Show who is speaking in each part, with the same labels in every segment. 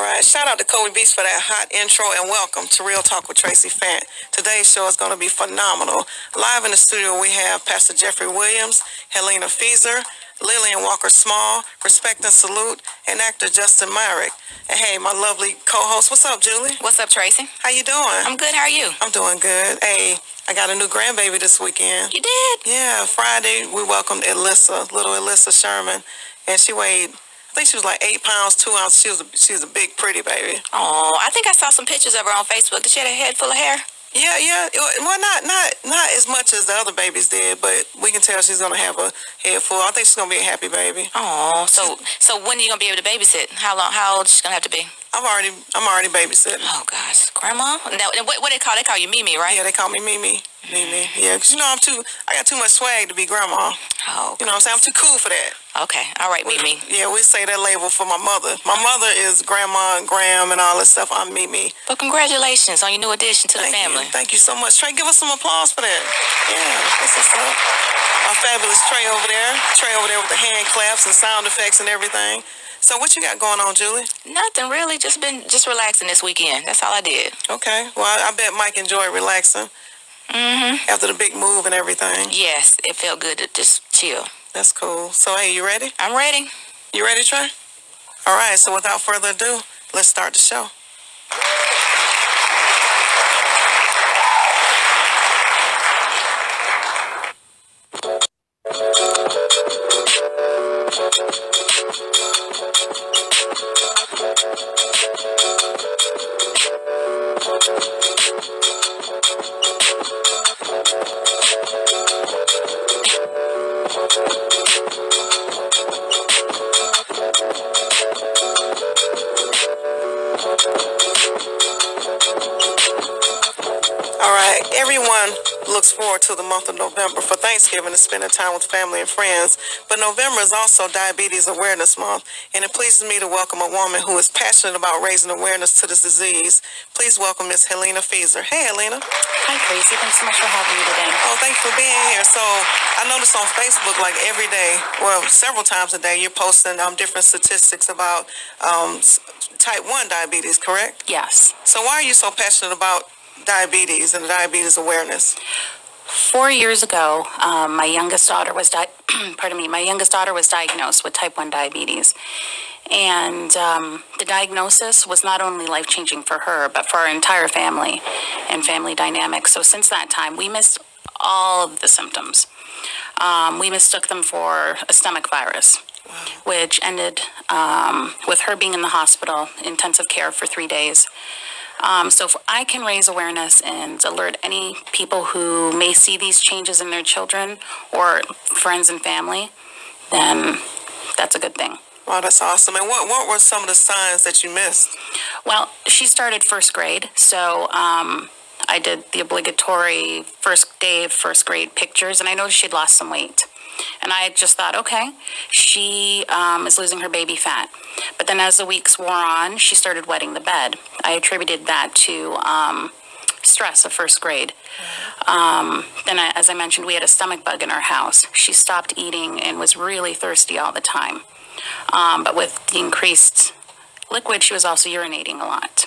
Speaker 1: All right, shout out to Kobe Beach for that hot intro, and welcome to Real Talk with Traci Fant. Today's show is going to be phenomenal. Live in the studio we have Pastor Jeffrey Williams, Helena Feser, Lillian Walker Small, Respect and Salute, and actor Justin Myrick. And hey, my lovely co-host, what's up, Julie?
Speaker 2: What's up, Traci?
Speaker 1: How you doing?
Speaker 2: I'm good, how are you?
Speaker 1: I'm doing good. Hey, I got a new grandbaby this weekend.
Speaker 2: You did?
Speaker 1: Yeah, Friday we welcomed Alyssa, little Alyssa Sherman, and she weighed, I think she was like 8 pounds, 2 ounces. She was a big, pretty baby.
Speaker 2: Oh, I think I saw some pictures of her on Facebook. Did she have a head full of hair?
Speaker 1: Yeah. Well, not as much as the other babies did, but we can tell she's gonna have a head full. I think she's gonna be a happy baby.
Speaker 2: Oh, so when are you gonna be able to babysit? How old is she gonna have to be?
Speaker 1: I'm already babysitting.
Speaker 2: Oh gosh, Grandma. Now, what they call? They call you Mimi, right?
Speaker 1: Yeah, they call me Mimi. Mimi. Yeah, 'cause I got too much swag to be grandma.
Speaker 2: Oh.
Speaker 1: You know what I'm saying? I'm too cool for that.
Speaker 2: Okay, all right, Mimi.
Speaker 1: Yeah, we say that label for my mother. My mother is Grandma and Gram and all that stuff. I'm Mimi.
Speaker 2: Well, congratulations on your new addition to the family.
Speaker 1: Thank you so much. Trey, give us some applause for that. Yeah, that's what's up. Our fabulous Trey over there. Trey over there with the hand claps and sound effects and everything. So what you got going on, Julie?
Speaker 2: Nothing really. Just relaxing this weekend. That's all I did.
Speaker 1: Okay. Well, I bet Mike enjoyed relaxing. After the big move and everything.
Speaker 2: Yes, it felt good to just chill.
Speaker 1: That's cool. So, hey, you ready?
Speaker 2: I'm ready.
Speaker 1: You ready, Trey? All right. So without further ado, let's start the show. All right, everyone looks forward to the month of November for Thanksgiving and spending time with family and friends. But November is also Diabetes Awareness Month, and it pleases me to welcome a woman who is passionate about raising awareness to this disease. Please welcome Miss Helena Feser. Hey, Helena.
Speaker 3: Hi, Traci. Thanks so much for having me today.
Speaker 1: Oh, thanks for being here. So I noticed on Facebook, like every day, well, several times a day, you're posting different statistics about type 1 diabetes, correct?
Speaker 3: Yes.
Speaker 1: So why are you so passionate about diabetes and diabetes awareness?
Speaker 3: 4 years ago, my youngest daughter was diagnosed with type 1 diabetes. And the diagnosis was not only life-changing for her, but for our entire family and family dynamics. So since that time, we missed all of the symptoms. We mistook them for a stomach virus, which ended with her being in the hospital, intensive care for 3 days. So if I can raise awareness and alert any people who may see these changes in their children or friends and family, then that's a good thing.
Speaker 1: Wow, that's awesome. And what were some of the signs that you missed?
Speaker 3: Well, she started first grade, so I did the obligatory first day of first grade pictures, and I noticed she'd lost some weight. And I just thought, okay, she is losing her baby fat. But then as the weeks wore on, she started wetting the bed. I attributed that to stress of first grade. Then, as I mentioned, we had a stomach bug in our house. She stopped eating and was really thirsty all the time. But with the increased liquid, she was also urinating a lot.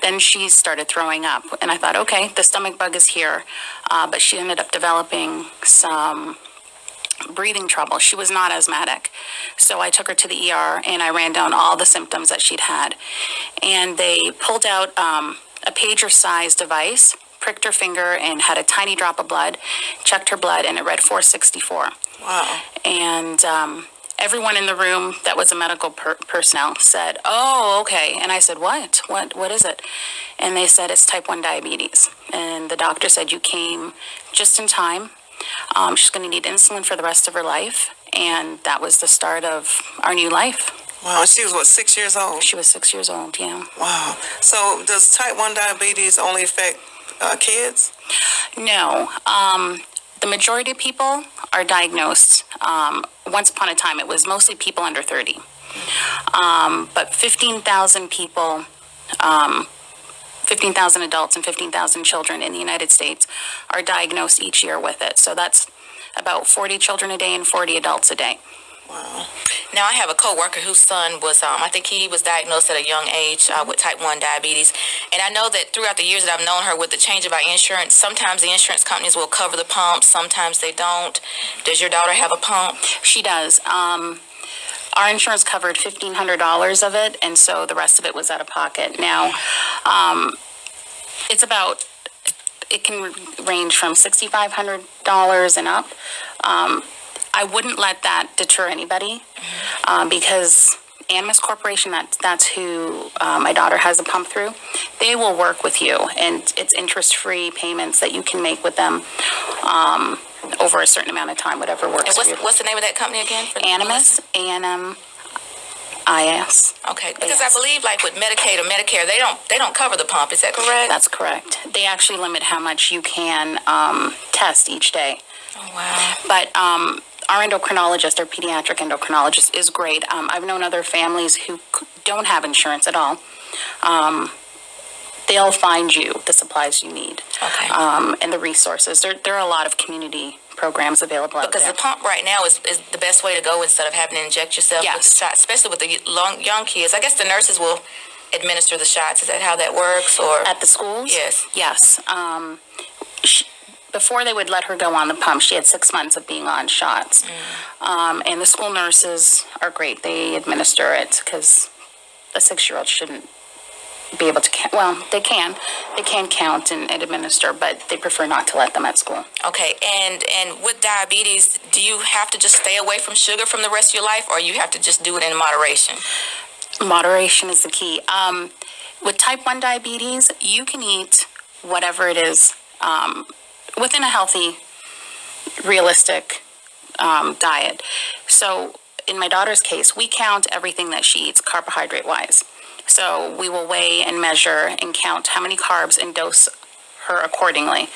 Speaker 3: Then she started throwing up, and I thought, okay, the stomach bug is here, but she ended up developing some breathing trouble. She was not asthmatic, so I took her to the ER, and I ran down all the symptoms that she'd had, and they pulled out a pager-sized device, pricked her finger, and had a tiny drop of blood, checked her blood, and it read 464.
Speaker 1: Wow.
Speaker 3: And everyone in the room that was a medical personnel said, oh, okay. And I said, what is it? And they said, it's type 1 diabetes. And the doctor said, you came just in time. She's going to need insulin for the rest of her life. And that was the start of our new life.
Speaker 1: Wow, she was, 6 years old?
Speaker 3: She was 6 years old, yeah.
Speaker 1: Wow. So does type 1 diabetes only affect kids?
Speaker 3: No. The majority of people are diagnosed. Once upon a time, it was mostly people under 30. But 15,000 people, 15,000 adults and 15,000 children in the United States are diagnosed each year with it. So that's about 40 children a day and 40 adults a day.
Speaker 1: Wow.
Speaker 2: Now, I have a coworker whose son was, I think he was diagnosed at a young age with type 1 diabetes. And I know that throughout the years that I've known her, with the change of our insurance, sometimes the insurance companies will cover the pump, sometimes they don't. Does your daughter have a pump?
Speaker 3: She does. Our insurance covered $1,500 of it, and so the rest of it was out of pocket. Now, it can range from $6,500 and up. I wouldn't let that deter anybody, because Animas Corporation, that's who my daughter has a pump through. They will work with you, and it's interest-free payments that you can make with them over a certain amount of time, whatever works for you.
Speaker 2: What's the name of that company again?
Speaker 3: Animas, A-N-M-I-S.
Speaker 2: Okay, because I believe like with Medicaid or Medicare, they don't cover the pump. Is that correct?
Speaker 3: That's correct. They actually limit how much you can test each day.
Speaker 2: Oh, wow.
Speaker 3: But our endocrinologist, our pediatric endocrinologist, is great. I've known other families who don't have insurance at all. They'll find you the supplies you need.
Speaker 2: Okay.
Speaker 3: And the resources. There are a lot of community programs available out there.
Speaker 2: Because the pump right now is the best way to go instead of having to inject yourself with the shots, especially with the young kids. I guess the nurses will administer the shots. Is that how that works? Or
Speaker 3: at the schools?
Speaker 2: Yes.
Speaker 3: Yes. Before they would let her go on the pump, she had 6 months of being on shots. And the school nurses are great. They administer it because a 6-year-old shouldn't be able to count. Well, they can count and administer, but they prefer not to let them at school.
Speaker 2: Okay, and with diabetes, do you have to just stay away from sugar from the rest of your life, or you have to just do it in moderation?
Speaker 3: Moderation is the key. With type 1 diabetes, you can eat whatever it is within a healthy, realistic diet. So in my daughter's case, we count everything that she eats carbohydrate-wise. So we will weigh and measure and count how many carbs and dose her accordingly.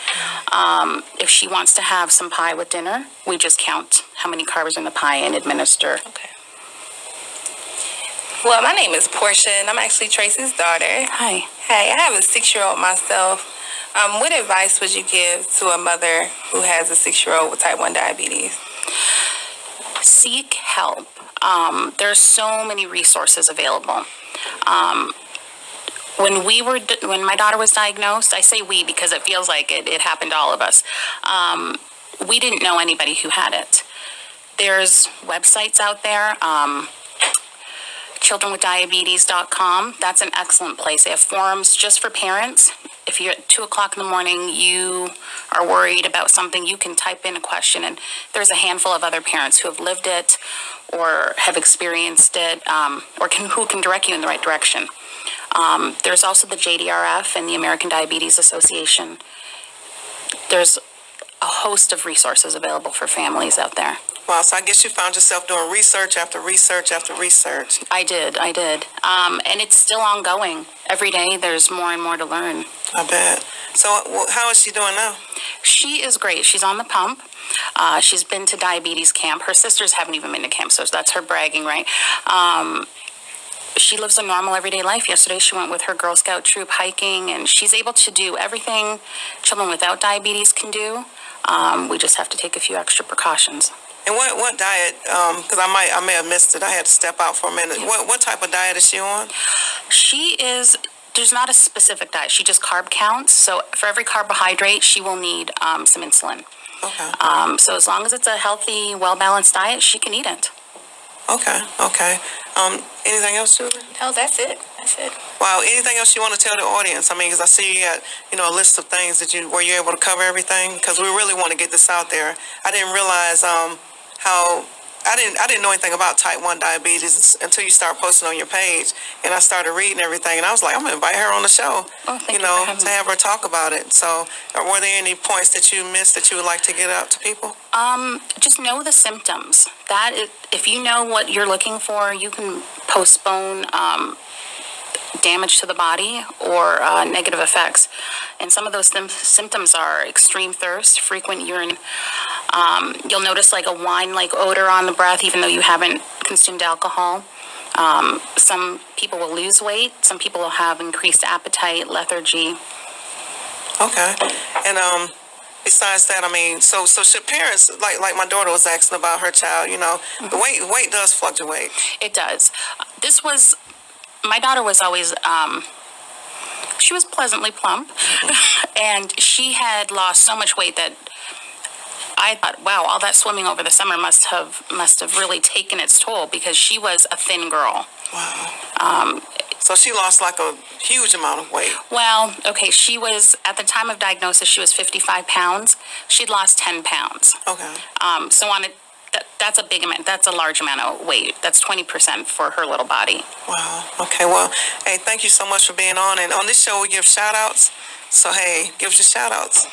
Speaker 3: If she wants to have some pie with dinner, we just count how many carbs in the pie and administer.
Speaker 2: Okay.
Speaker 4: Well, my name is Portia, and I'm actually Traci's daughter.
Speaker 3: Hi.
Speaker 4: Hey, I have a 6-year-old myself. What advice would you give to a mother who has a 6-year-old with type 1 diabetes?
Speaker 3: Seek help. There's so many resources available. When my daughter was diagnosed, I say we because it feels like it happened to all of us. We didn't know anybody who had it. There's websites out there. Childrenwithdiabetes.com. That's an excellent place. They have forums just for parents. If you're at 2 o'clock in the morning, you are worried about something, you can type in a question, and there's a handful of other parents who have lived it or have experienced it, who can direct you in the right direction. There's also the JDRF and the American Diabetes Association. There's a host of resources available for families out there.
Speaker 1: Wow, so I guess you found yourself doing research after research after research.
Speaker 3: I did. And it's still ongoing. Every day there's more and more to learn.
Speaker 1: I bet. So how is she doing now?
Speaker 3: She is great. She's on the pump. She's been to diabetes camp. Her sisters haven't even been to camp, so that's her bragging, right? She lives a normal everyday life. Yesterday she went with her Girl Scout troop hiking, and she's able to do everything children without diabetes can do. We just have to take a few extra precautions.
Speaker 1: And what diet, because I may have missed it, I had to step out for a minute. What type of diet is she on? There's not a specific diet. She just carb counts. So for every carbohydrate, she will need some insulin. Okay. So as long as it's a healthy, well-balanced diet, she can eat it. Okay. Anything else, Julie?
Speaker 2: No, that's it.
Speaker 1: Wow. Anything else you want to tell the audience? I mean, because I see you had, a list of things were you able to cover everything? Because we really want to get this out there. I didn't realize how I didn't know anything about type 1 diabetes until you start posting on your page, and I started reading everything, and I was like, I'm gonna invite her on the show, to have her talk about it. So, were there any points that you missed that you would like to get out to people?
Speaker 3: Just know the symptoms. If you know what you're looking for, you can postpone damage to the body or negative effects. And some of those symptoms are extreme thirst, frequent urine. You'll notice like a wine-like odor on the breath, even though you haven't consumed alcohol. Some people will lose weight. Some people will have increased appetite, lethargy.
Speaker 1: Okay. And besides that, I mean, so should parents, like my daughter was asking about her child, the weight does fluctuate.
Speaker 3: It does. My daughter was always, she was pleasantly plump, and she had lost so much weight that I thought, wow, all that swimming over the summer must have really taken its toll, because she was a thin girl.
Speaker 1: Wow. So she lost like a huge amount of weight.
Speaker 3: Well, okay, she was, at the time of diagnosis, she was 55 pounds. She'd lost 10 pounds.
Speaker 1: Okay.
Speaker 3: So that's a big amount. That's a large amount of weight. That's 20% for her little body.
Speaker 1: Wow. Okay. Well, hey, thank you so much for being on. And on this show, we give shout outs. So, hey, give us your shout outs.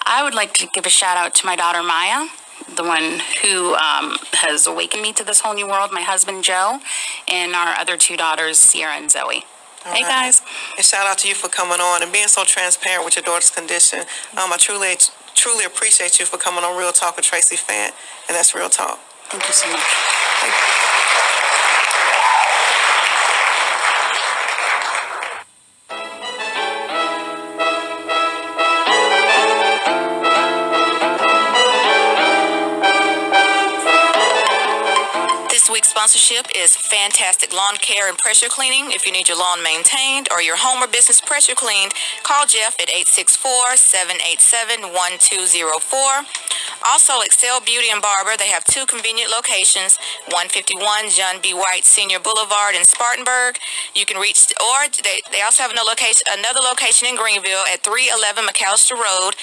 Speaker 3: I would like to give a shout out to my daughter, Maya, the one who has awakened me to this whole new world, my husband, Joe, and our other two daughters, Sierra and Zoe. Hey, guys.
Speaker 1: And shout out to you for coming on and being so transparent with your daughter's condition. I truly appreciate you for coming on Real Talk with Traci Fant, and that's Real Talk.
Speaker 3: Thank you so much.
Speaker 1: Thank you.
Speaker 2: This week's sponsorship is Fantastic Lawn Care and Pressure Cleaning. If you need your lawn maintained or your home or business pressure cleaned, call Jeff at 864-787-1204. Also, Excel Beauty and Barber. They have two convenient locations, 151 John B. White Senior Boulevard in Spartanburg. You can reach, or they also have another location in Greenville at 311 McAllister Road.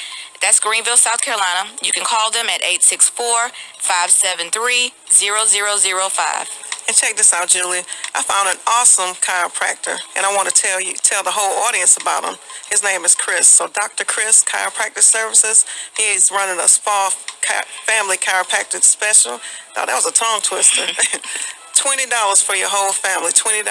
Speaker 2: That's Greenville, South Carolina. You can call them at 864-573-0005.
Speaker 1: And check this out, Julie. I found an awesome chiropractor, and I want to tell the whole audience about him. His name is Chris. So Dr. Chris Chiropractic Services. He's running a spa family chiropractic special. Now, that was a tongue twister. $20 for your whole family. $20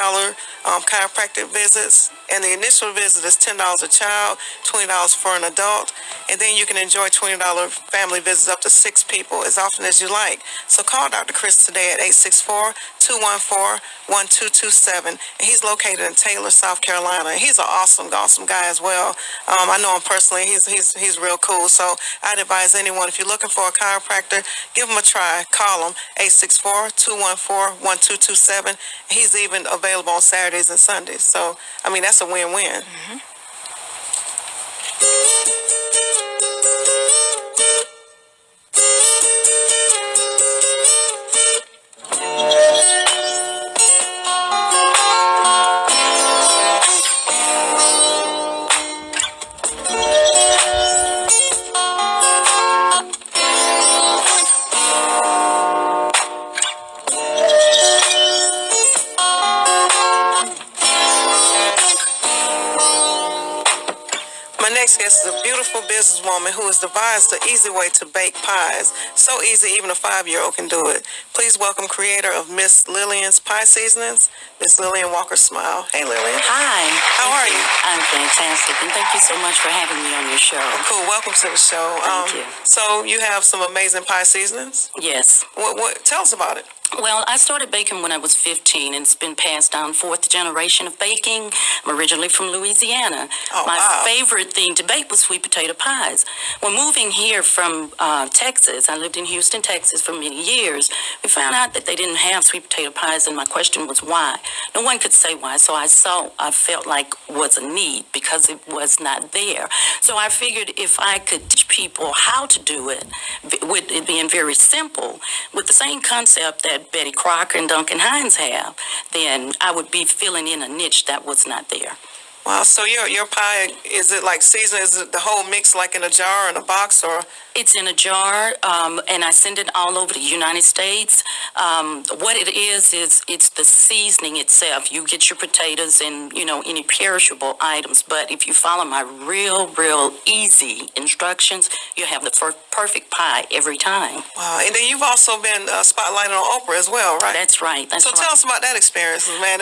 Speaker 1: chiropractic visits. And the initial visit is $10 a child, $20 for an adult. And then you can enjoy $20 family visits up to 6 people as often as you like. So call Dr. Chris today at 864-214-1227. And he's located in Taylor, South Carolina. He's an awesome guy as well. I know him personally. He's real cool. So I'd advise anyone, if you're looking for a chiropractor, give him a try. Call him, 864-214-1227. He's even available on Saturdays and Sundays. So, I mean, that's a win-win.
Speaker 2: Mm-hmm.
Speaker 1: Next guest is a beautiful businesswoman who has devised an easy way to bake pies. So easy, even a 5-year-old can do it. Please welcome creator of Miss Lillian's Pie Seasonings, Miss Lillian Walker Small. Hey, Lillian.
Speaker 5: Hi.
Speaker 1: How are you?
Speaker 5: I'm fantastic, and thank you so much for having me on your show.
Speaker 1: Cool. Welcome to the show.
Speaker 5: Thank you.
Speaker 1: So you have some amazing pie seasonings?
Speaker 5: Yes.
Speaker 1: What? Tell us about it.
Speaker 5: Well, I started baking when I was 15, and it's been passed down, 4th generation of baking. I'm originally from Louisiana.
Speaker 1: Oh,
Speaker 5: My
Speaker 1: wow.
Speaker 5: favorite thing to bake was sweet potato pies. When moving here from Texas, I lived in Houston, Texas for many years, we found out that they didn't have sweet potato pies, and my question was why. No one could say why, so I felt like was a need because it was not there. So I figured if I could teach people how to do it, with it being very simple, with the same concept that Betty Crocker and Duncan Hines have, then I would be filling in a niche that was not there.
Speaker 1: Wow. So your pie, is it like seasoned? Is it the whole mix like in a jar, in a box, or?
Speaker 5: It's in a jar, and I send it all over the United States. What it is it's the seasoning itself. You get your potatoes and, any perishable items, but if you follow my real easy instructions, you have the perfect pie every time.
Speaker 1: Wow. And then you've also been spotlighted on Oprah as well, right?
Speaker 5: That's right.
Speaker 1: So tell us about that experience, man.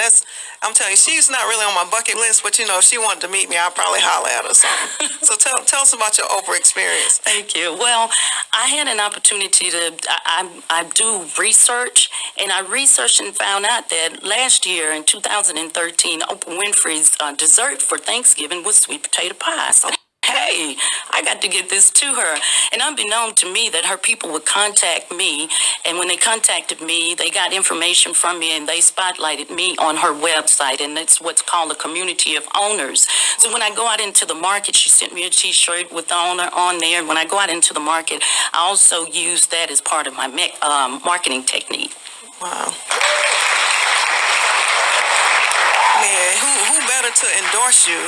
Speaker 1: I'm telling you, she's not really on my bucket list, but if she wanted to meet me, I'd probably holler at her or something. So tell us about your Oprah experience.
Speaker 5: Thank you. Well, I had an opportunity I do research, and I researched and found out that last year in 2013, Oprah Winfrey's dessert for Thanksgiving was sweet potato pie. So I hey, I got to get this to her. And unbeknown to me that her people would contact me. And when they contacted me, they got information from me and they spotlighted me on her website. And it's what's called a community of owners. So when I go out into the market, she sent me a T-shirt with the owner on there. And when I go out into the market, I also use that as part of my marketing technique.
Speaker 1: Wow. Man, who better to endorse you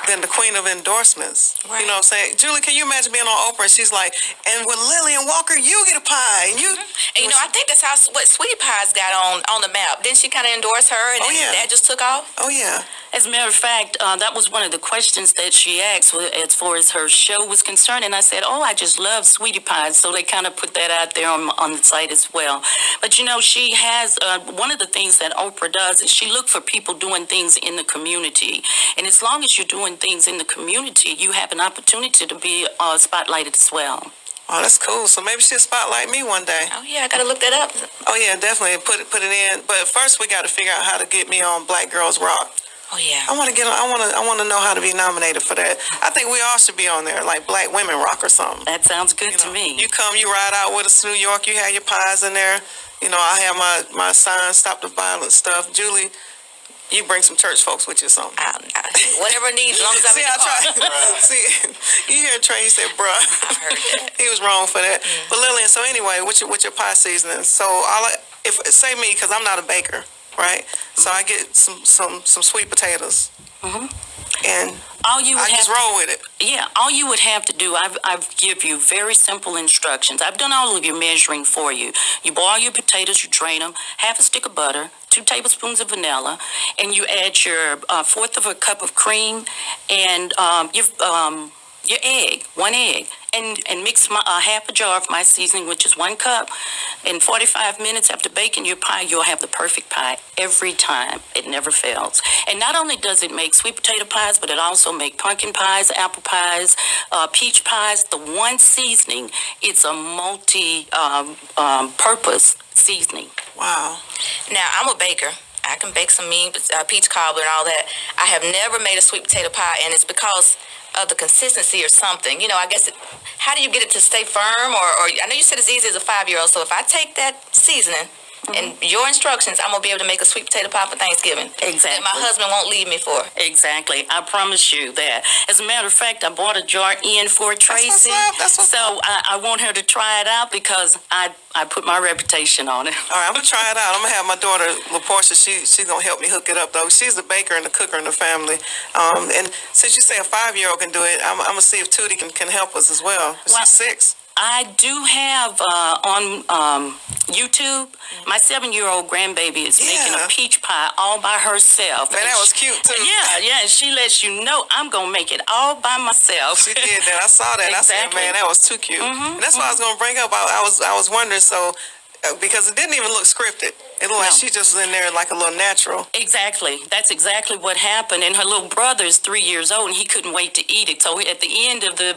Speaker 1: than the queen of endorsements?
Speaker 2: Right.
Speaker 1: You know what I'm saying? Julie, can you imagine being on Oprah and she's like, and with Lillian Walker, you get a pie. And you,
Speaker 2: And you know, I think that's how what Sweetie Pie's got on the map. Didn't she kind of endorse her, and then that just took off?
Speaker 1: Oh, yeah.
Speaker 5: As a matter of fact, that was one of the questions that she asked as far as her show was concerned. And I said, oh, I just love Sweetie Pies. So they kind of put that out there on the site as well. But, you know, she has one of the things that Oprah does is she looks for people doing things in the community. And as long as you're doing things in the community, you have an opportunity to be spotlighted as well.
Speaker 1: Oh, that's cool. So maybe she'll spotlight me one day.
Speaker 2: Oh yeah, I gotta look that up.
Speaker 1: Oh, yeah, definitely. Put it in. But first we got to figure out how to get me on Black Girls Rock.
Speaker 2: Oh yeah.
Speaker 1: I want to know how to be nominated for that. I think we all should be on there, like Black Women Rock or something.
Speaker 5: That sounds good to
Speaker 1: know,
Speaker 5: me.
Speaker 1: You come, you ride out with us to New York, you have your pies in there. You know, I have my sign, Stop the Violence stuff. Julie, you bring some church folks with you or something.
Speaker 2: Whatever needs, as long as I'm
Speaker 1: See,
Speaker 2: in the car.
Speaker 1: See, you hear Trey, he said, bruh.
Speaker 2: I heard that.
Speaker 1: He was wrong for that. But Lillian, so anyway, with your pie seasoning, so if say me, because I'm not a baker, right? So I get some sweet potatoes. And
Speaker 5: All you would
Speaker 1: I
Speaker 5: have
Speaker 1: just roll with it.
Speaker 5: Yeah, all you would have to do, I've give you very simple instructions. I've done all of your measuring for you. You boil your potatoes, you drain them, half a stick of butter, 2 tablespoons of vanilla, and you add your fourth of a cup of cream and your egg, 1 egg, and mix half a jar of my seasoning, which is 1 cup. In 45 minutes after baking your pie, you'll have the perfect pie every time. It never fails. And not only does it make sweet potato pies, but it also makes pumpkin pies, apple pies, peach pies. The one seasoning, it's a multi-purpose seasoning.
Speaker 1: Wow.
Speaker 2: Now I'm a baker. I can bake some mean peach cobbler and all that. I have never made a sweet potato pie, and it's because of the consistency or something. You know, I guess how do you get it to stay firm? Or I know you said it's easy as a 5-year-old, so if I take that seasoning and your instructions, I'm going to be able to make a sweet potato pie for Thanksgiving.
Speaker 5: Exactly.
Speaker 2: That my husband won't leave me for.
Speaker 5: Exactly. I promise you that. As a matter of fact, I bought a jar in for Traci.
Speaker 1: That's what's up.
Speaker 5: So I want her to try it out because I put my reputation on it.
Speaker 1: All right, I'm going to try it out. I'm going to have my daughter, LaPortia, she's going to help me hook it up, though. She's the baker and the cooker in the family. And since you say a 5-year-old can do it, I'm going to see if Tootie can help us as well. She's 6.
Speaker 5: I do have on YouTube, my 7-year-old grandbaby is making a peach pie all by herself.
Speaker 1: Man, that was cute, too.
Speaker 5: Yeah, she lets you know I'm going to make it all by myself.
Speaker 1: She did that. I saw that.
Speaker 5: Exactly.
Speaker 1: I said, man, that was too cute. And that's what I was going to bring up. I was wondering, so, because it didn't even look scripted. It looked like she just was in there like a little natural.
Speaker 5: Exactly. That's exactly what happened. And her little brother is 3 years old, and he couldn't wait to eat it. So at the end of the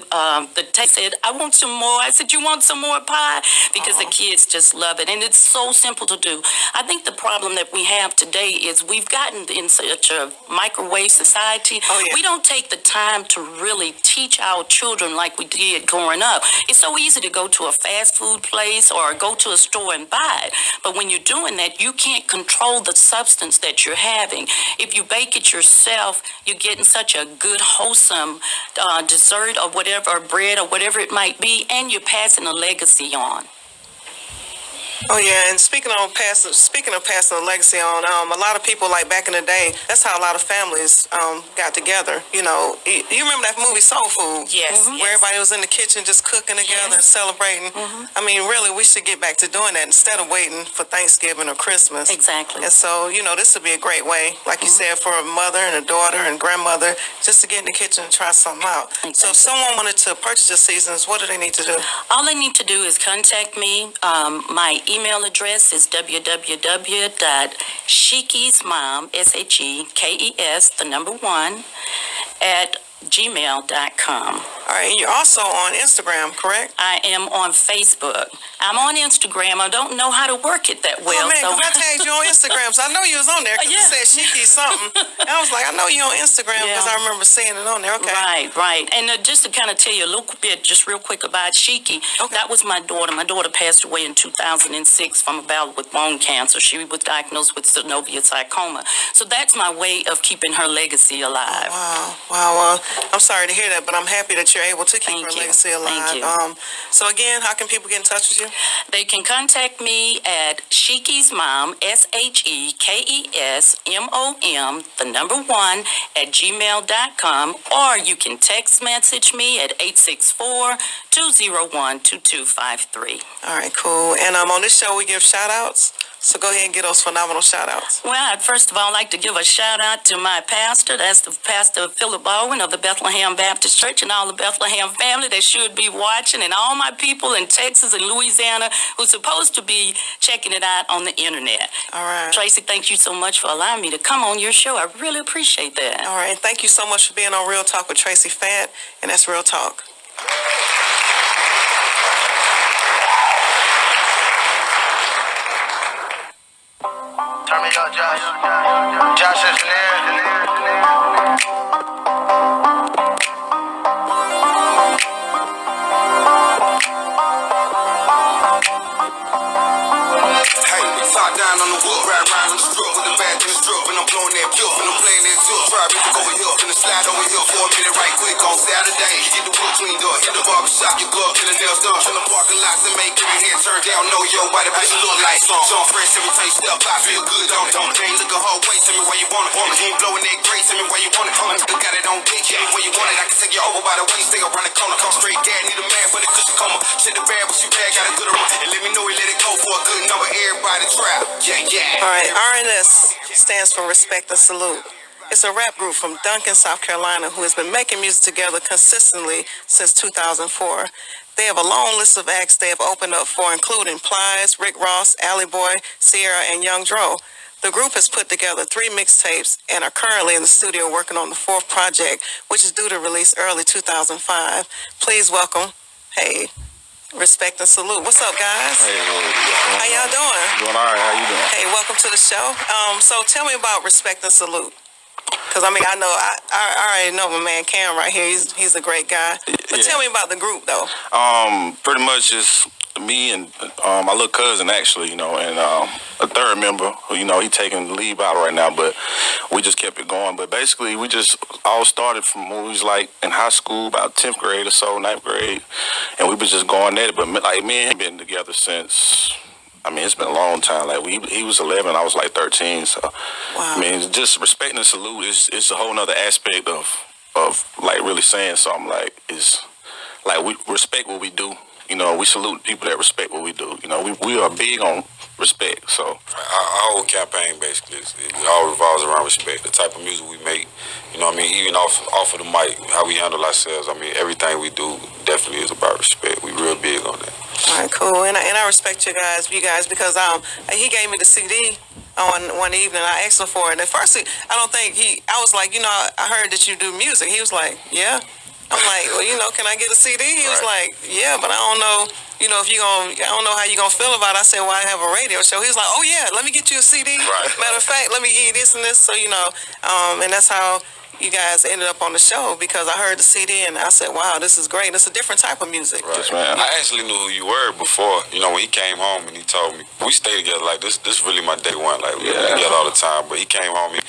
Speaker 5: taste, said, I want some more. I said, you want some more pie? Because the kids just love it. And it's so simple to do. I think the problem that we have today is we've gotten in such a microwave society.
Speaker 1: Oh, yeah.
Speaker 5: We don't take the time to really teach our children like we did growing up. It's so easy to go to a fast food place or go to a store and buy it. But when you're doing that, you can't control the substance that you're having. If you bake it yourself, you're getting such a good, wholesome dessert or whatever, or bread or whatever it might be, and you're passing a legacy on.
Speaker 1: Oh yeah, and speaking of passing a legacy on, a lot of people like back in the day, that's how a lot of families got together. You know, you remember that movie Soul Food?
Speaker 2: Yes.
Speaker 1: Where everybody was in the kitchen just cooking together and celebrating. I mean, really, we should get back to doing that instead of waiting for Thanksgiving or Christmas.
Speaker 5: Exactly.
Speaker 1: And so, you know, this would be a great way, like you said, for a mother and a daughter and grandmother, just to get in the kitchen and try something out.
Speaker 5: Exactly.
Speaker 1: So if someone wanted to purchase your seasons, what do they need to do?
Speaker 5: All they need to do is contact me. My email address is www.shekesmom, SHEKES, @ gmail.com.
Speaker 1: All right, and you're also on Instagram, correct?
Speaker 5: I am on Facebook. I'm on Instagram. I don't know how to work it that well.
Speaker 1: Oh man,
Speaker 5: so
Speaker 1: because I tagged you on Instagram, so I know you was on there because
Speaker 5: Yeah.
Speaker 1: it said Shiki something. And I was like, I know you on Instagram because
Speaker 5: Yeah.
Speaker 1: I remember seeing it on there. Okay.
Speaker 5: Right. And just to kind of tell you a little bit, just real quick about Shiki,
Speaker 1: Okay.
Speaker 5: that was my daughter. My daughter passed away in 2006 from a battle with bone cancer. She was diagnosed with synovial sarcoma. So that's my way of keeping her legacy alive.
Speaker 1: Wow. Well, I'm sorry to hear that, but I'm happy that you're able to keep
Speaker 5: Thank
Speaker 1: her
Speaker 5: you.
Speaker 1: legacy alive.
Speaker 5: Thank you.
Speaker 1: So again, how can people get in touch with you?
Speaker 5: They can contact me at Shiki's Mom, SHEKESMOM, the number 1, at gmail.com, or you can text message me at 864-201-2253.
Speaker 1: All right, cool. And on this show, we give shout outs. So go ahead and get those phenomenal shout outs.
Speaker 5: Well, I'd first of all like to give a shout out to my pastor. That's the Pastor Philip Baldwin of the Bethlehem Baptist Church, and all the Bethlehem family that should be watching, and all my people in Texas and Louisiana who's supposed to be checking it out on the internet.
Speaker 1: All right.
Speaker 5: Traci, thank you so much for allowing me to come on your show. I really appreciate that.
Speaker 1: All right. Thank you so much for being on Real Talk with Traci Fant, and that's Real Talk.
Speaker 6: Turn me up, Josh. Josh Hey, top down on the wood, ride around on the strip with the bad in the strip, and I'm blowing that pill, and I'm playing that tilt. Try music over here, finna slide over here for a minute right quick on Saturday. Get the wood cleaned up, hit the barbershop, your glove, get the nails done. From the parking lots and make every head turn down. Know yo, why the bitch look like so fresh every time you step by, feel good, don't it? Can't look a whole way, tell me where you want it. You ain't blowing that great, tell me where you want it. Still got it on dick, tell me where you want it. I can take you over by the waist, stay around the corner, come straight down. Need a man for the cushion coma. Shit the bad, but you bad, got a good arm. And let me know he let it go for a good number. Everybody trap, yeah.
Speaker 1: All right. RNS stands for Respect and Salute. It's a rap group from Duncan, South Carolina, who has been making music together consistently since 2004. They have a long list of acts they have opened up for, including Plies, Rick Ross, Alley Boy, Sierra, and Young Dro. The group has put together 3 mixtapes and are currently in the studio working on the 4th project, which is due to release early 2005. Please welcome, Respect and Salute. What's up, guys?
Speaker 7: Hey,
Speaker 1: How y'all doing?
Speaker 7: doing all right. How you doing?
Speaker 1: Hey, welcome to the show. So tell me about Respect and Salute. Because, I know, I already know my man Cam right here. He's a great guy. But
Speaker 7: Yeah.
Speaker 1: tell me about the group, though.
Speaker 7: Pretty much it's me and my little cousin, actually, and a third member who, he taking the lead out right now, but we just kept it going. But basically, we just all started from when we was like in high school, about 10th grade or so, 9th grade, and we was just going at it. But like me and him been together since, it's been a long time. Like he was 11, I was like 13. So,
Speaker 1: Wow.
Speaker 7: just respect and salute is a whole nother aspect of like really saying something. Like it's like we respect what we do. We salute people that respect what we do. We are big on respect. So
Speaker 8: our whole campaign basically it all revolves around respect. The type of music we make, even off of the mic, how we handle ourselves. Everything we do definitely is about respect. We real big on that.
Speaker 1: All right, cool. And I respect you guys, because he gave me the CD on one evening. I asked him for it. And at first, I was like, I heard that you do music. He was like, yeah. I'm like, well, can I get a CD? He was like, yeah, but I don't know, I don't know how you gonna feel about it. I said, well, I have a radio show. He was like, oh yeah, let me get you a CD.
Speaker 8: Right.
Speaker 1: Matter of fact, let me give you this and this. So, and that's how you guys ended up on the show, because I heard the CD and I said, wow, this is great. It's a different type of music.
Speaker 8: Right.
Speaker 7: Yes, ma'am.
Speaker 8: I actually knew who you were before. When he came home and he told me, we stay together like this. This really my day one. Like we together all the time. But he came home.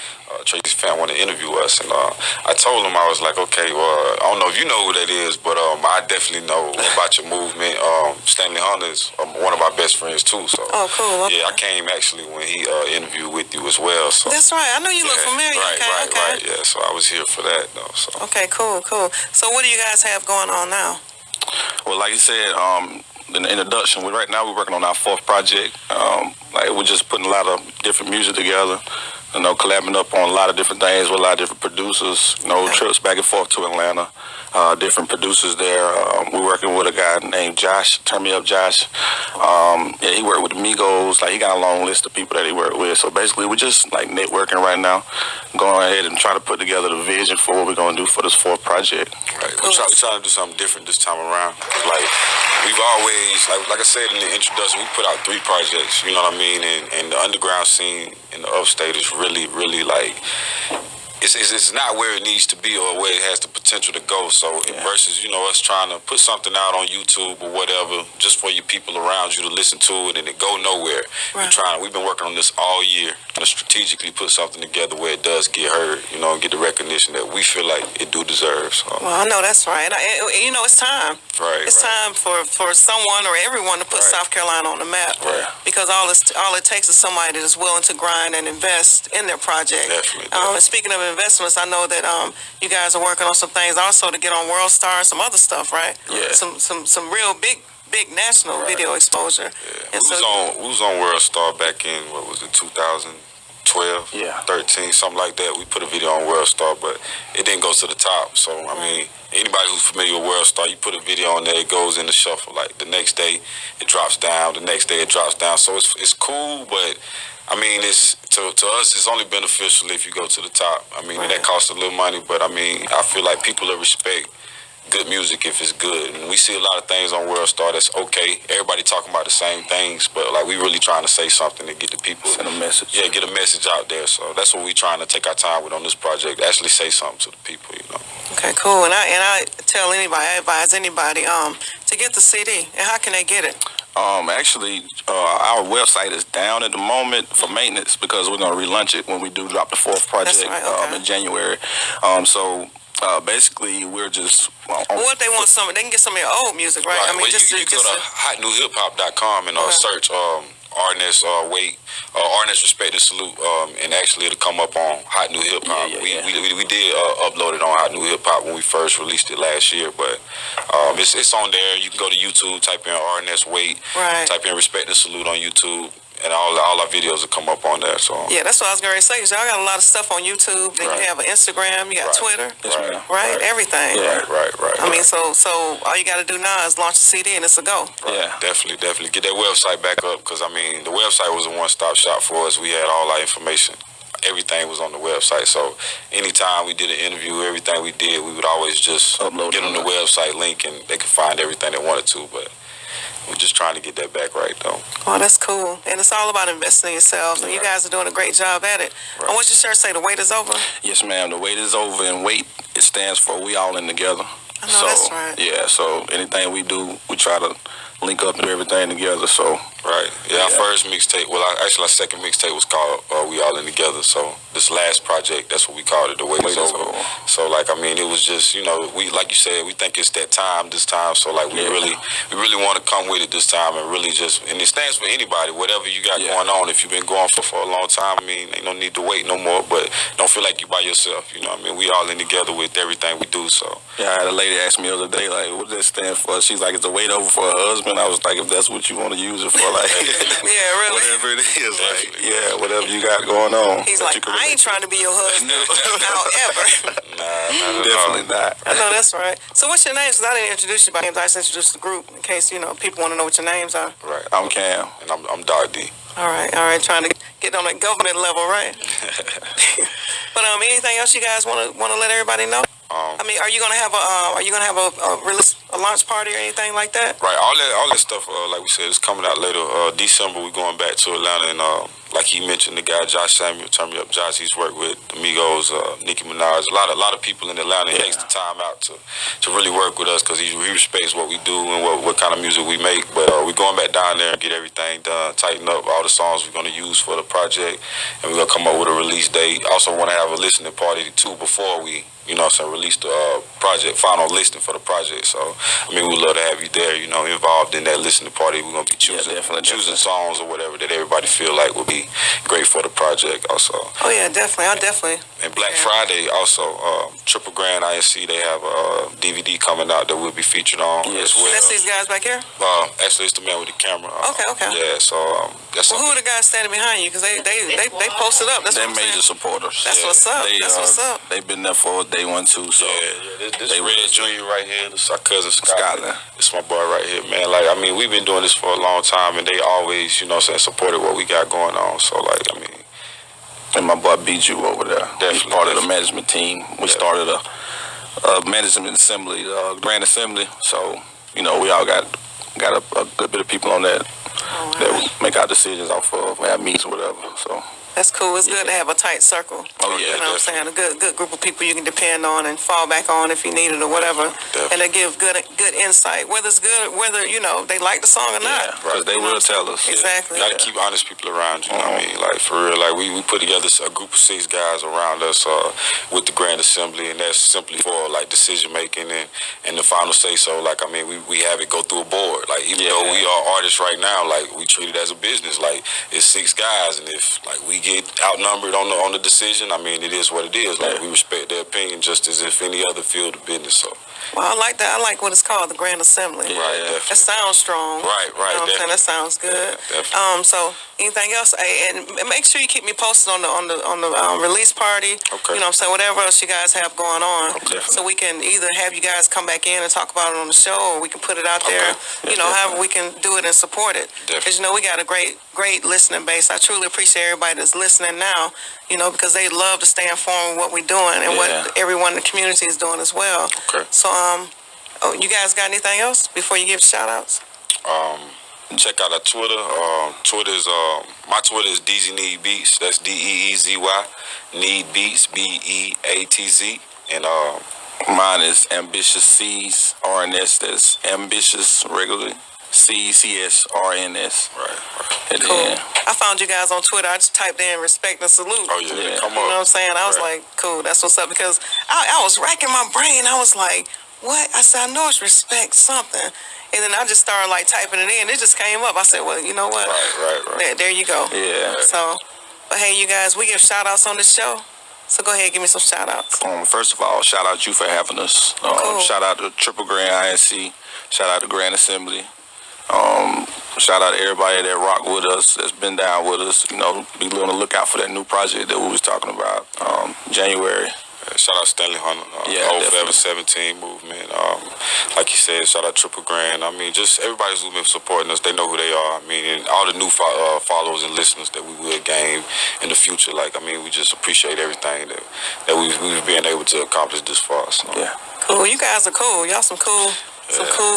Speaker 8: Traci Fant wanted to interview us, and I told him, I was like, okay, well, I don't know if you know who that is, but I definitely know about your movement. Stanley Hunter is one of our best friends too. So
Speaker 1: Oh, cool. Okay.
Speaker 8: yeah, I came actually when he interviewed with you as well. So
Speaker 1: That's right. I know you look familiar.
Speaker 8: Right.
Speaker 1: Okay.
Speaker 8: Yeah, so I was here for that though. So
Speaker 1: Okay, cool. So what do you guys have going on now?
Speaker 7: well, like you said, in the introduction, right now we're working on our 4th project. Like we're just putting a lot of different music together. collabing up on a lot of different things with a lot of different producers. Trips back and forth to Atlanta. Different producers there. We're working with a guy named Josh. Turn me up, Josh. He worked with the Migos. Like, he got a long list of people that he worked with. So basically, we're just like networking right now, going ahead and trying to put together the vision for what we're gonna do for this fourth project.
Speaker 8: Right. We're trying to do something different this time around. Like, we've always, like I said in the introduction, we put out 3 projects. You know what I mean? And the underground scene in the upstate is really, really like. It's not where it needs to be or where it has the potential to go. So versus, us trying to put something out on YouTube or whatever just for your people around you to listen to it and it go nowhere.
Speaker 1: Right.
Speaker 8: We've been working on this all year to strategically put something together where it does get heard, and get the recognition that we feel like it do deserve. So.
Speaker 1: Well, I know that's right. It's time.
Speaker 8: Right.
Speaker 1: It's time for someone or everyone to put South Carolina on the map.
Speaker 8: Right.
Speaker 1: Because all it takes is somebody that is willing to grind and invest in their project.
Speaker 8: Definitely.
Speaker 1: And speaking of investments, I know that you guys are working on some things also to get on World Star and some other stuff, right?
Speaker 8: Yeah.
Speaker 1: Some real big national video exposure.
Speaker 8: Yeah.
Speaker 1: And
Speaker 8: we was on World Star back in, 2012, 13, something like that. We put a video on World Star, but it didn't go to the top. So, I mean, anybody who's familiar with World Star, you put a video on there, it goes in the shuffle. Like, the next day, it drops down. The next day, it drops down. So, it's cool, but... I mean, it's to us, it's only beneficial if you go to the top. I mean, that costs a little money, but I mean, I feel like people will respect good music if it's good. And we see a lot of things on World Star that's okay. Everybody talking about the same things, but like we really trying to say something to get the people.
Speaker 7: Send a message.
Speaker 8: Yeah, get a message out there. So that's what we trying to take our time with on this project. Actually say something to the people,
Speaker 1: Okay, cool. And I tell anybody, I advise anybody to get the CD. And how can they get it?
Speaker 7: Actually, our website is down at the moment for maintenance because we're going to relaunch it when we do drop the 4th project.
Speaker 1: That's right, okay.
Speaker 7: In January. Basically, we're just...
Speaker 1: What if they want they can get some of your old music, right?
Speaker 8: I mean, you go to hotnewhiphop.com and search Arnest Wait, Arnest Respect and Salute, and actually it'll come up on Hot New Hip Hop. We did upload it on Hot New Hip Hop when we first released it last year, but it's on there. You can go to YouTube, type in Arnest Wait, type in Respect and Salute on YouTube, and all our videos will come up on there. So
Speaker 1: yeah, that's what I was going to say. Cause y'all got a lot of stuff on YouTube. Then you have an Instagram, you got Twitter, right? Everything.
Speaker 8: Right.
Speaker 1: I mean, so all you got to do now is launch a CD and it's a go.
Speaker 8: Yeah, definitely get that website back up because I mean the website was a one-stop shop for us. We had all our information. Everything was on the website. So anytime we did an interview, everything we did, we would always just get them the website link and they could find everything they wanted to. But we're just trying to get that back right, though.
Speaker 1: Oh, that's cool. And it's all about investing in yourselves. And you guys are doing a great job at it.
Speaker 8: Right.
Speaker 1: And what's your shirt say? The wait is over?
Speaker 7: Yes, ma'am. The wait is over. And wait, it stands for we all in together.
Speaker 1: I know, that's right.
Speaker 7: Yeah, so anything we do, we try to link up and do everything together. So
Speaker 8: our first mixtape, our second mixtape was called We All In Together. So this last project, that's what we called it, The Wait Is Over. So like, I mean, it was just, we, like you said, we think it's that time this time. So like, we really want to come with it this time and really just, and it stands for anybody, whatever you got going on. If you've been going for a long time, I mean, ain't no need to wait no more, but don't feel like you by yourself. You know what I mean? We all in together with everything we do. So
Speaker 7: yeah, I had a lady ask me the other day, like, what does that stand for? She's like, it's a wait over for her husband. I was like, if that's what you want to use it for, like,
Speaker 1: yeah, really.
Speaker 7: Whatever it is, like, whatever you got going on.
Speaker 1: He's like, I ain't trying to be your husband. However.
Speaker 8: Nah,
Speaker 7: definitely not.
Speaker 1: I know that's right. So what's your names? Because I didn't introduce you by names. I just introduced the group in case, people want to know what your names are.
Speaker 8: Right.
Speaker 7: I'm Cam.
Speaker 8: And I'm Doc D.
Speaker 1: All right. Trying to get on that government level, right? But anything else you guys want to let everybody know? I mean, are you gonna have a release, a launch party or anything like that?
Speaker 8: Right, all that stuff, like we said, is coming out later. December, we're going back to Atlanta, and like he mentioned, the guy Josh Samuel, Turn Me Up Josh, he's worked with Amigos, Nicki Minaj, a lot of people in Atlanta. He takes the time out to really work with us because he respects what we do and what kind of music we make. But we're going back down there and get everything done, tighten up all the songs we're gonna use for the project, and we're gonna come up with a release date. Also, want to have a listening party too before we release the project, final listing for the project. So, I mean, we'd love to have you there, you know, involved in that listening party. We're going to be choosing songs or whatever that everybody feel like will be great for the project also.
Speaker 1: Oh, yeah, definitely. I definitely.
Speaker 8: And Black Friday also, Triple Grand INC, they have a DVD coming out that we'll be featured on as well.
Speaker 1: That's these guys back here?
Speaker 8: Actually, it's the man with the camera.
Speaker 1: Okay.
Speaker 8: Yeah, so that's
Speaker 1: who are the guys standing behind you? Because they posted up. That's
Speaker 7: They're
Speaker 1: what I'm
Speaker 7: major
Speaker 1: saying.
Speaker 7: supporters.
Speaker 1: That's what's up. That's what's up.
Speaker 7: They've been there for day one too. So
Speaker 8: this Red Junior right here. This is our cousin Scotland. This is my boy right here, man. Like, I mean, we've been doing this for a long time, and they always, you know, supported what we got going on. So, like, I mean,
Speaker 7: and my boy Bijou over there. He's part of the management team. We started a management assembly, grand assembly. So, you know, we all got a good bit of people on that that make our decisions off of, we have meetings or whatever. So.
Speaker 1: That's cool. It's good to have a tight circle.
Speaker 7: Oh, yeah,
Speaker 1: you know what I'm saying? A good group of people you can depend on and fall back on if you need it or whatever.
Speaker 8: Definitely.
Speaker 1: And they give good insight. Whether it's good, whether, you know, they like the song or not.
Speaker 7: Because they will tell us.
Speaker 1: Exactly.
Speaker 8: You got to keep honest people around you, you know what I mean? Like, for real, like, we put together a group of 6 guys around us with the Grand Assembly, and that's simply for, like, decision-making and the final say-so. Like, I mean, we have it go through a board. Like, even though we are artists right now, like, we treat it as a business. Like, it's 6 guys, and if, like, we get outnumbered on the decision, I mean, it is what it is. Like, we respect their opinion just as if any other field of business. So,
Speaker 1: well, I like that. I like what it's called, the Grand Assembly.
Speaker 8: Right, definitely.
Speaker 1: That sounds strong.
Speaker 8: Right,
Speaker 1: You know what I'm saying?
Speaker 8: definitely.
Speaker 1: That sounds good.
Speaker 8: Definitely.
Speaker 1: So anything else? Hey, and make sure you keep me posted on the release party.
Speaker 8: Okay.
Speaker 1: You know what I'm saying? Whatever else you guys have going on.
Speaker 8: Okay.
Speaker 1: So we can either have you guys come back in and talk about it on the show, or we can put it out there. You know, however we can do it and support it. Because, you know, we got a great listening base. I truly appreciate everybody that's listening now, you know, because they love to stay informed with what we're doing and what everyone in the community is doing as well.
Speaker 8: Okay.
Speaker 1: So, you guys got anything else before you give shout outs?
Speaker 8: Check out our Twitter. My Twitter is DZ Need Beats. That's DEEZY Need Beats BEATZ. And
Speaker 7: mine is Ambitious C's RNS. That's ambitious regularly. CCS RNS.
Speaker 8: Right.
Speaker 7: And
Speaker 1: Cool.
Speaker 7: then,
Speaker 1: I found you guys on Twitter. I just typed in respect and salute.
Speaker 8: oh yeah, come
Speaker 1: You know what
Speaker 8: on.
Speaker 1: I'm saying? I was like, cool, that's what's up. Because I was racking my brain. I was like, what? I said, I know it's respect something. And then I just started like typing it in. It just came up. I said, well, you know what?
Speaker 8: Right.
Speaker 1: There you go.
Speaker 7: yeah.
Speaker 1: So, but hey, you guys, we give shout outs on this show. So go ahead, give me some shout outs.
Speaker 7: First of all, shout out you for having us.
Speaker 1: Cool.
Speaker 7: Shout out to Triple Grand INC. Shout out to Grand Assembly. Shout out to everybody that rock with us, that's been down with us. You know, be on the lookout for that new project that we was talking about, January.
Speaker 8: Shout out Stanley Hunter, Old Forever 17 movement. Like you said, shout out Triple Grand. I mean, just everybody who's been supporting us, they know who they are. I mean, and all the new followers and listeners that we will gain in the future. Like, I mean, we just appreciate everything that we've been able to accomplish this far. So.
Speaker 7: Yeah.
Speaker 1: Cool. You guys are cool. Y'all some cool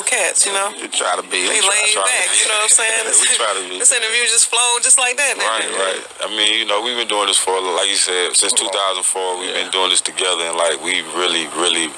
Speaker 1: cats, you know?
Speaker 7: You try to be.
Speaker 1: They laid back, you know what I'm saying?
Speaker 7: We try to be.
Speaker 1: This interview just flowed just like that.
Speaker 8: Right. I mean, you know, we've been doing this for, like you said, since 2004. We've been doing this together, and like we really,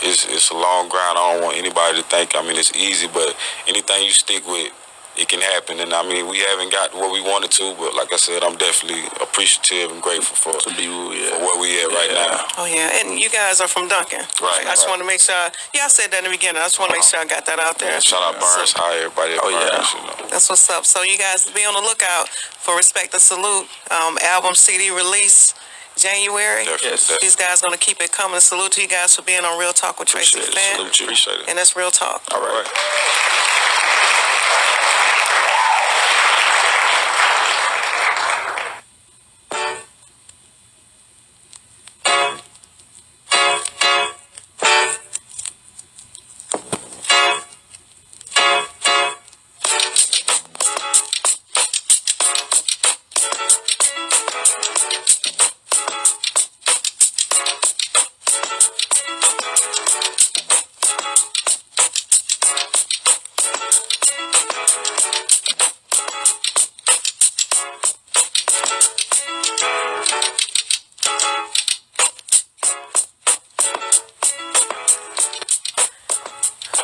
Speaker 8: it's a long grind. I don't want anybody to think. I mean, it's easy, but anything you stick with, it can happen. And I mean, we haven't got what we wanted to, but like I said, I'm definitely appreciative and grateful for
Speaker 7: To be
Speaker 8: for where we at right now.
Speaker 1: Oh, yeah. And you guys are from Duncan.
Speaker 8: Right.
Speaker 1: I just want to make sure. I said that in the beginning. I just want to make sure I got that out there.
Speaker 8: Shout out Burns, hi everybody at Burns. You know.
Speaker 1: That's what's up. So you guys be on the lookout for Respect and Salute album CD release January.
Speaker 8: Definitely.
Speaker 1: These guys gonna keep it coming. Salute to you guys for being on Real Talk with Traci
Speaker 8: Appreciate it.
Speaker 1: Fant.
Speaker 8: Salute you. Appreciate it.
Speaker 1: And that's Real Talk.
Speaker 8: All right.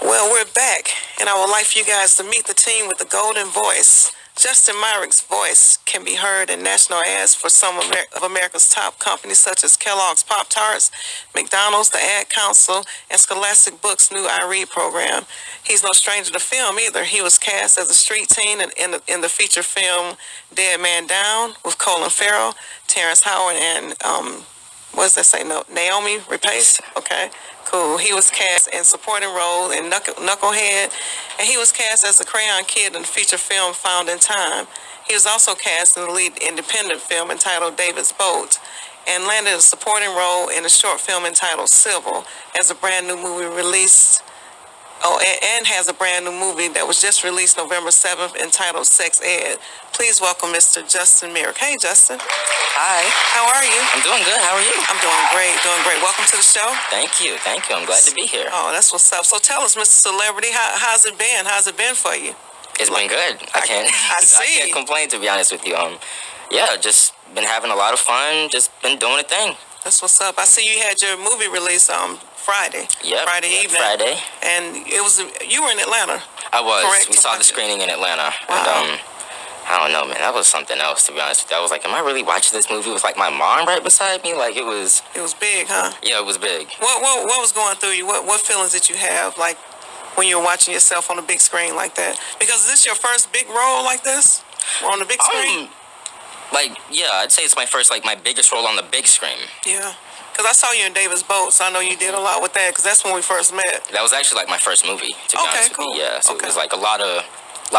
Speaker 1: Well, we're back, and I would like for you guys to meet the team with the golden voice, Justin Myrick's voice can be heard in national ads for some of America's top companies such as Kellogg's Pop-Tarts, McDonald's, the Ad Council, and Scholastic Books' new I Read program. He's no stranger to film either. He was cast as a street teen in the feature film Dead Man Down with Colin Farrell, Terrence Howard, and what does that say? No, Naomi Rapace. Okay, cool. He was cast in supporting role in Knucklehead, and he was cast as a crayon kid in the feature film Found in Time. He was also cast in the lead independent film entitled David's Boat, and landed a supporting role in a short film entitled Civil as a brand new movie released. Oh, and has a brand new movie that was just released November 7th entitled Sex Ed. Please welcome Mr. Justin Myrick. Hey, Justin.
Speaker 9: Hi.
Speaker 1: How are you?
Speaker 9: I'm doing good. How are you?
Speaker 1: I'm doing great, Welcome to the show.
Speaker 9: Thank you. I'm glad to be here.
Speaker 1: Oh, that's what's up. So tell us, Mr. Celebrity, how's it been? How's it been for you?
Speaker 9: It's been good. I can't complain, to be honest with you. Yeah, just been having a lot of fun. Just been doing a thing.
Speaker 1: That's what's up. I see you had your movie release Friday.
Speaker 9: Yep.
Speaker 1: Friday evening.
Speaker 9: Friday.
Speaker 1: And you were in Atlanta.
Speaker 9: I was.
Speaker 1: Correct?
Speaker 9: We saw the screening in Atlanta.
Speaker 1: Wow.
Speaker 9: And I don't know, man. That was something else, to be honest with you. I was like, am I really watching this movie with like my mom right beside me? Like it was
Speaker 1: big, huh?
Speaker 9: Yeah, it was big.
Speaker 1: What was going through you? What feelings did you have like when you were watching yourself on a big screen like that? Because is this your first big role like this? On the big screen?
Speaker 9: I'd say it's my first, my biggest role on the big screen.
Speaker 1: Yeah. Because I saw you in David's Boat, so I know you did a lot with that, because that's when we first met.
Speaker 9: That was actually, my first movie, to be honest with you. Yeah, so
Speaker 1: Okay.
Speaker 9: it was, a lot of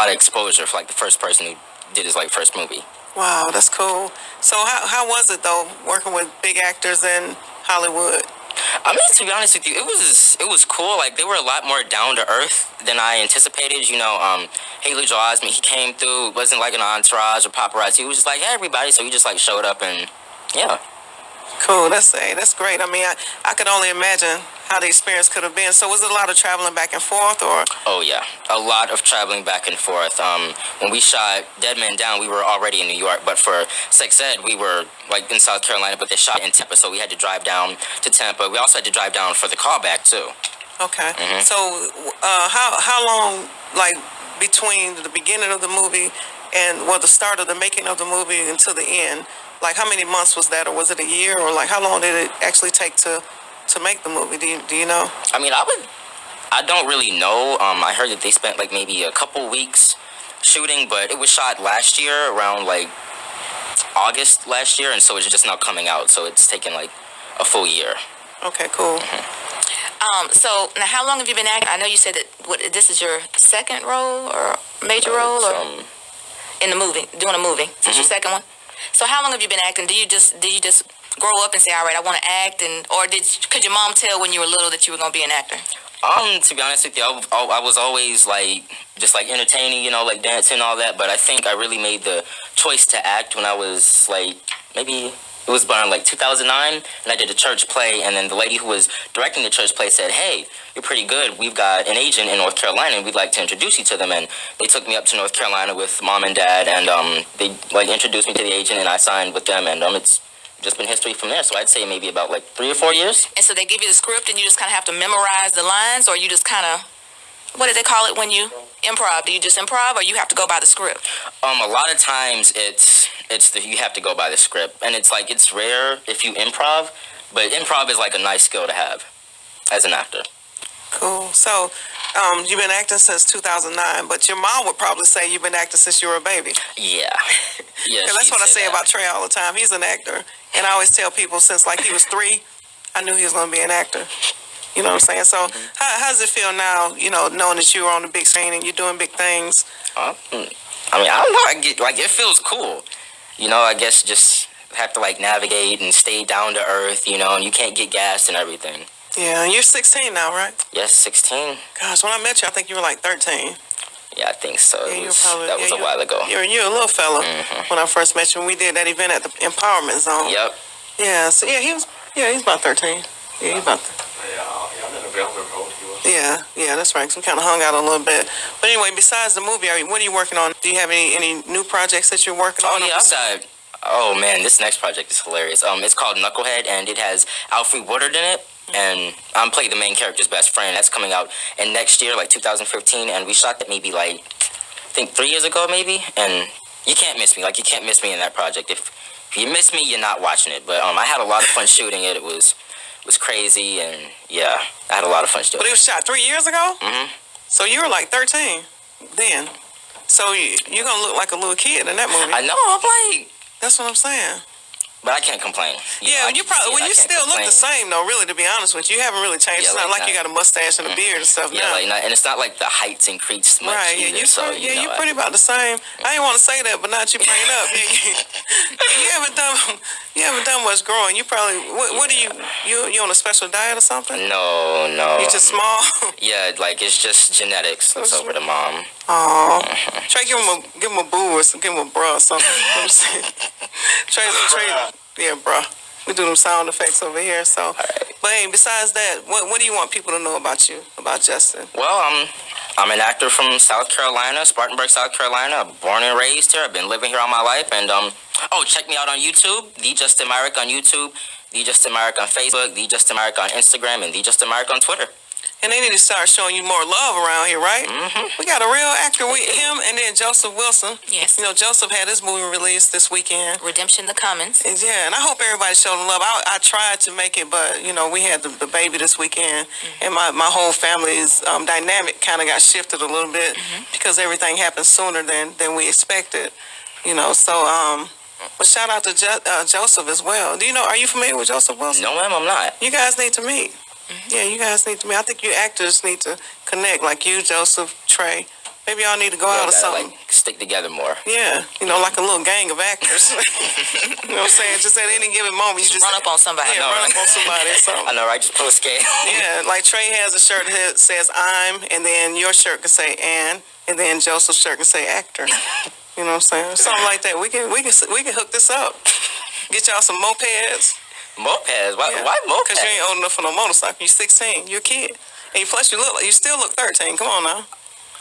Speaker 9: exposure for, the first person who did his, first movie.
Speaker 1: Wow, that's cool. So how was it, though, working with big actors in Hollywood?
Speaker 9: I mean, to be honest with you, it was cool. They were a lot more down to earth than I anticipated. Haley Joel Osment, he came through. It wasn't like an entourage or paparazzi. He was just like, hey, everybody. So he just showed up and yeah.
Speaker 1: Cool. That's great. I mean, I could only imagine how the experience could have been. So was it a lot of traveling back and forth, or?
Speaker 9: Oh yeah, a lot of traveling back and forth. When we shot Dead Man Down, we were already in New York, but for Sex Ed, we were in South Carolina, but they shot in Tampa, so we had to drive down to Tampa. We also had to drive down for the callback too.
Speaker 1: Okay.
Speaker 9: Mm-hmm.
Speaker 1: So how long between the beginning of the movie and the start of the making of the movie until the end? How many months was that, or was it a year, or how long did it actually take to make the movie? Do you know?
Speaker 9: I mean, I don't really know. I heard that they spent maybe a couple weeks shooting, but it was shot last year around August last year, and so it's just now coming out. So it's taken a full year.
Speaker 1: Okay, cool.
Speaker 9: Mm-hmm.
Speaker 2: So now, how long have you been acting? I know you said that this is your second role or major role, or in the movie, doing a movie. Is this your second one? So how long have you been acting? Did you just grow up and say, all right, I want to act, or could your mom tell when you were little that you were going to be an actor?
Speaker 9: To be honest with you, I was always just entertaining, dancing and all that. But I think I really made the choice to act when I was maybe it was around 2009, and I did a church play. And then the lady who was directing the church play said, "Hey, you're pretty good. We've got an agent in North Carolina, and we'd like to introduce you to them." And they took me up to North Carolina with mom and dad, and they introduced me to the agent, and I signed with them, and it's just been history from there. So I'd say maybe about 3 or 4 years.
Speaker 2: And so they give you the script, and you just kind of have to memorize the lines, or you just kind of, what do they call it when you improv? Do you just improv, or you have to go by the script?
Speaker 9: A lot of times you have to go by the script, and it's rare if you improv, but improv is a nice skill to have as an actor.
Speaker 1: Cool. So you've been acting since 2009, but your mom would probably say you've been acting since you were a baby.
Speaker 9: Yeah. Yeah.
Speaker 1: That's what I say about Trey all the time. He's an actor, and I always tell people since he was 3, I knew he was going to be an actor. You know what I'm saying? So how does it feel now, knowing that you're on the big screen and you're doing big things?
Speaker 9: I mean, I don't know. It feels cool. I guess just have to navigate and stay down to earth, and you can't get gassed and everything.
Speaker 1: Yeah, and you're 16 now, right?
Speaker 9: Yes, 16.
Speaker 1: Gosh, when I met you, I think you were 13.
Speaker 9: Yeah, I think so.
Speaker 1: Yeah,
Speaker 9: that was a while ago.
Speaker 1: You're a little fella when I first met you. When we did that event at the Empowerment Zone.
Speaker 9: Yep.
Speaker 1: Yeah, so he's about 13. Yeah, he's about. Yeah, that's right. So we kind of hung out a little bit. But anyway, besides the movie, what are you working on? Do you have any new projects that you're working on?
Speaker 9: Oh man, this next project is hilarious. It's called Knucklehead, and it has Alfre Woodard in it, and I'm playing the main character's best friend. That's coming out in next year, 2015, and we shot that maybe think 3 years ago maybe, and you can't miss me. Like, you can't miss me in that project. If you miss me, you're not watching it. But I had a lot of fun shooting it. It was crazy, and yeah, I had a lot of fun shooting.
Speaker 1: But it was shot 3 years ago?
Speaker 9: Mm-hmm.
Speaker 1: So you were like 13 then. So you're going to look like a little kid in that movie.
Speaker 9: I know, I'm like...
Speaker 1: That's what I'm saying.
Speaker 9: But I can't complain.
Speaker 1: Yeah, you still look the same though. Really, to be honest with you, you haven't really changed.
Speaker 9: Yeah,
Speaker 1: it's not
Speaker 9: like
Speaker 1: like you got a mustache and a beard and stuff.
Speaker 9: Yeah,
Speaker 1: now.
Speaker 9: and it's not like the heights increased much
Speaker 1: Right?
Speaker 9: either,
Speaker 1: Yeah, you're pretty about the same. I didn't want to say that, but now that you bring it up, you haven't done much growing. You probably what are you on a special diet or something?
Speaker 9: No.
Speaker 1: You just small.
Speaker 9: Yeah, like it's just genetics. It's over to mom.
Speaker 1: Oh, Trey, give him a boo or give him a bro or something. Let me see. Trey, yeah, bro. We do them sound effects over here. So, but hey, besides that, what do you want people to know about you, about Justin?
Speaker 9: Well, I'm an actor from South Carolina, Spartanburg, South Carolina. Born and raised here. I've been living here all my life. And check me out on YouTube, The Justin Myrick on YouTube, The Justin Myrick on Facebook, The Justin Myrick on Instagram, and The Justin Myrick on Twitter.
Speaker 1: And they need to start showing you more love around here, right?
Speaker 9: Mm-hmm.
Speaker 1: We got a real actor with him, and then Joseph Wilson.
Speaker 2: Yes.
Speaker 1: You know, Joseph had his movie released this weekend.
Speaker 2: Redemption the Commons.
Speaker 1: And yeah, and I hope everybody showed him love. I tried to make it, but, you know, we had the baby this weekend, and my whole family's dynamic kind of got shifted a little bit because everything happened sooner than we expected, you know. So, but shout out to Joseph as well. Do you know, are you familiar with Joseph Wilson?
Speaker 9: No, ma'am, I'm not.
Speaker 1: You guys need to meet. Yeah, you guys need to meet. I think you actors need to connect, like you, Joseph, Trey. Maybe y'all need to go out or something.
Speaker 9: Like, stick together more.
Speaker 1: Yeah, you know, like a little gang of actors. You know what I'm saying? Just at any given moment, you just
Speaker 2: run up on somebody.
Speaker 1: Yeah, run up on somebody or something.
Speaker 9: I know, right? Just pull a scale.
Speaker 1: Yeah, like Trey has a shirt that says "I'm," and then your shirt can say "and," and then Joseph's shirt can say "actor." You know what I'm saying? Something like that. We can hook this up. Get y'all some mopeds.
Speaker 9: Mopeds? Why mopeds?
Speaker 1: Because you ain't old enough for no motorcycle. You're 16. You're a kid. And plus, you still look 13. Come on now.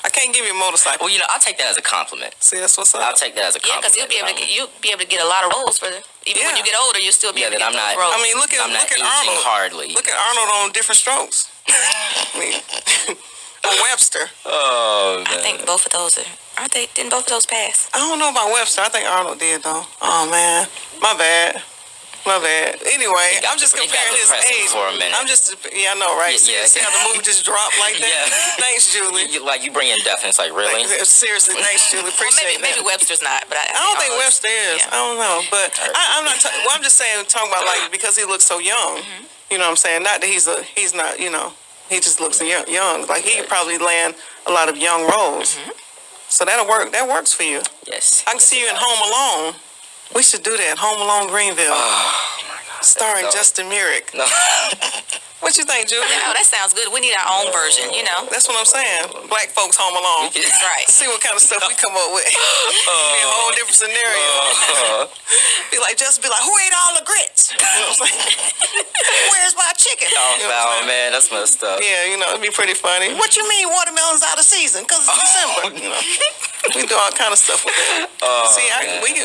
Speaker 1: I can't give you a motorcycle.
Speaker 9: Well, you know, I'll take that as a compliment.
Speaker 1: See, that's what's up.
Speaker 9: I'll take that as a
Speaker 2: Yeah,
Speaker 9: compliment.
Speaker 2: because you'll be able to get a lot of roles for even when you get older, you'll still be able to get those roles.
Speaker 1: I mean, look at Arnold.
Speaker 9: Hardly.
Speaker 1: Look at Arnold on Different Strokes. I mean, on Webster.
Speaker 9: Oh, man.
Speaker 2: I think both of those didn't both of those pass?
Speaker 1: I don't know about Webster. I think Arnold did though. Oh man, my bad. Anyway, I'm just comparing his age.
Speaker 9: For a minute.
Speaker 1: I know, right?
Speaker 9: Yeah.
Speaker 1: See how the movie just dropped like that?
Speaker 9: Yeah.
Speaker 1: Thanks, Julie.
Speaker 9: You bring in death, and it's like, really?
Speaker 1: Seriously, thanks, Julie. Appreciate
Speaker 2: Maybe Webster's not, but
Speaker 1: I don't think Webster is.
Speaker 2: Yeah.
Speaker 1: I don't know, but I'm not. I'm just saying, talking about like because he looks so young. You know what I'm saying? Not that he's not. You know, he just looks young. Like he could probably land a lot of young roles. So that'll work. That works for you.
Speaker 9: Yes.
Speaker 1: I can see you in Home Alone. We should do that. Home Alone Greenville.
Speaker 9: Oh, my God.
Speaker 1: Starring Justin Myrick.
Speaker 9: No.
Speaker 1: What you think, Julie?
Speaker 2: Oh, that sounds good. We need our own version, you know.
Speaker 1: That's what I'm saying. Black folks Home Alone.
Speaker 2: That's right.
Speaker 1: See what kind of stuff we come up with. Be a whole different scenario. Be like, who ate all the grits? You know what I'm saying? Where's my chicken?
Speaker 9: Oh, man, that's messed up.
Speaker 1: Yeah, you know, it'd be pretty funny. What you mean watermelon's out of season? Because it's December. You know, we do all kind of stuff with that. See,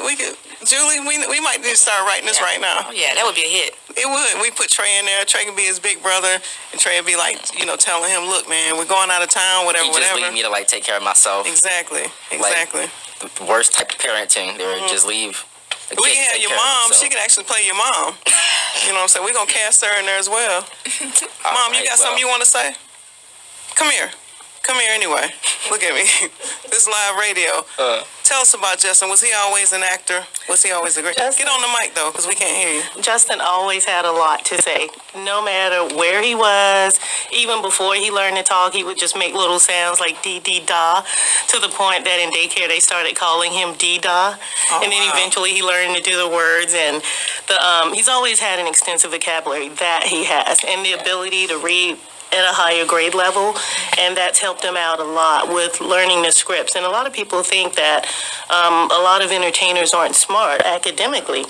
Speaker 1: we could, Julie, we might need to start writing this right now.
Speaker 2: Oh, yeah, that would be a hit.
Speaker 1: It would. We put Trey in there. Trey can be his big brother, and Trey would be like, you know, telling him, "Look, man, we're going out of town, whatever,
Speaker 9: You just leave me to like take care of myself.
Speaker 1: Exactly.
Speaker 9: Like, the worst type of parenting. They would just leave.
Speaker 1: We can have your mom. She can actually play your mom. You know what I'm saying? We're going to cast her in there as well. Mom, you got something you want to say? Come here. Come here anyway. Look at me. This is live radio. Tell us about Justin. Was he always an actor? Was he always a great... Get on the mic, though, because we can't hear you.
Speaker 10: Justin always had a lot to say. No matter where he was, even before he learned to talk, he would just make little sounds like dee-dee-da, to the point that in daycare they started calling him dee-da. And then eventually he learned to do the words. And he's always had an extensive vocabulary that he has, and the ability to read at a higher grade level, and that's helped him out a lot with learning the scripts. And a lot of people think that a lot of entertainers aren't smart academically,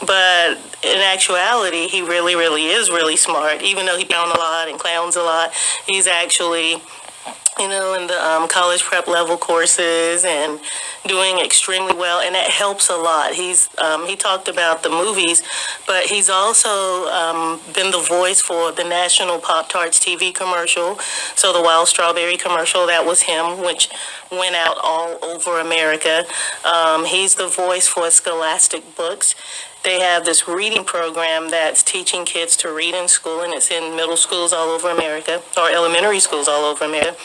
Speaker 10: but in actuality, he really is really smart. Even though he clowns a lot and clowns a lot, he's actually in the college prep level courses and doing extremely well, and that helps a lot. He talked about the movies, but he's also been the voice for the national Pop-Tarts TV commercial. So the Wild Strawberry commercial, that was him, which went out all over America. He's the voice for Scholastic Books. They have this reading program that's teaching kids to read in school, and it's in middle schools all over America, or elementary schools all over America.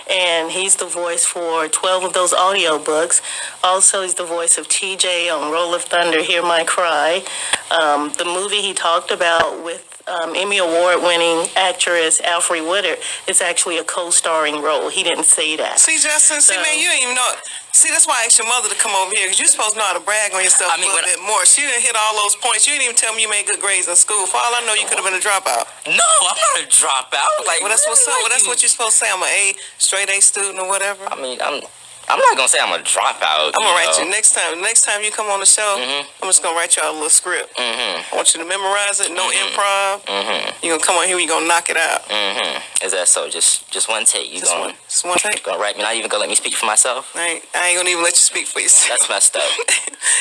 Speaker 10: And he's the voice for 12 of those audio books. Also, he's the voice of TJ on Roll of Thunder, Hear My Cry. The movie he talked about with Emmy Award-winning actress Alfre Woodard, it's actually a co-starring role. He didn't say that.
Speaker 1: See, Justin, man, you ain't even know. See, that's why I asked your mother to come over here, because you're supposed to know how to brag on yourself a little bit more. She didn't hit all those points. You didn't even tell me you made good grades in school. For all I know, you could have been a dropout.
Speaker 9: No, I'm not a dropout.
Speaker 1: Well, that's what's up. Well, that's what you're supposed to say. I'm a straight A student or whatever.
Speaker 9: I mean, I'm not gonna say I'm a dropout.
Speaker 1: I'm gonna write you next time you come on the show. I'm just gonna write you out a little script. I want you to memorize it. No improv. You're gonna come on here. You're gonna knock it out.
Speaker 9: Is that so? Just one take.
Speaker 1: Just one take.
Speaker 9: Gonna write me? Not even gonna let me speak for myself?
Speaker 1: I ain't gonna even let you speak for yourself.
Speaker 9: That's messed up.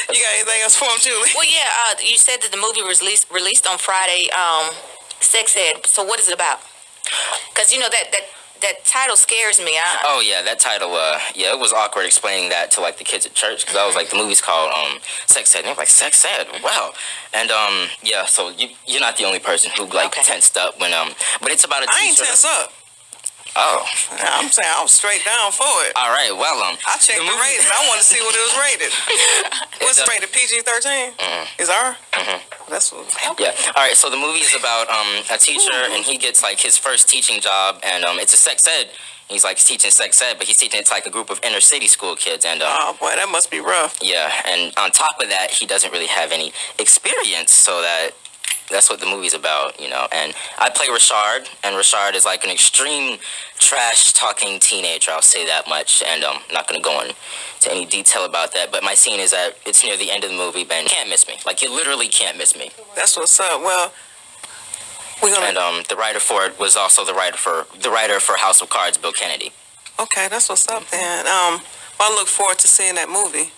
Speaker 1: You got anything else for him, Julie?
Speaker 2: Well, yeah, you said that the movie was released on Friday, Sex Ed. So what is it about? Because, that title scares me.
Speaker 9: Oh, yeah, that title, it was awkward explaining that to, like, the kids at church, because I was like, the movie's called Sex Ed, and they were like, Sex Ed? Wow. And, so you're not the only person who, like, tensed up when, but it's about a teacher.
Speaker 1: I ain't tense up.
Speaker 9: Oh.
Speaker 1: I'm saying I was straight down for it.
Speaker 9: All right, well,
Speaker 1: I checked the rating. I want to see what it was rated. What's it rated? PG-13? Is R? That's what.
Speaker 9: Yeah. All right. So the movie is about a teacher, and he gets like his first teaching job, and it's a sex ed. He's like teaching sex ed, but he's teaching it to like a group of inner city school kids, and
Speaker 1: oh boy, that must be rough.
Speaker 9: Yeah, and on top of that, he doesn't really have any experience, so that's what the movie's about, And I play Rashard, and Rashard is like an extreme trash-talking teenager, I'll say that much, and I'm not going to go into any detail about that, but my scene is that it's near the end of the movie, but you can't miss me. Like, you literally can't miss me.
Speaker 1: That's what's up. Well, we're gonna...
Speaker 9: And the writer for it was also the writer for House of Cards, Bill Kennedy.
Speaker 1: Okay, that's what's up, then. I look forward to seeing that movie.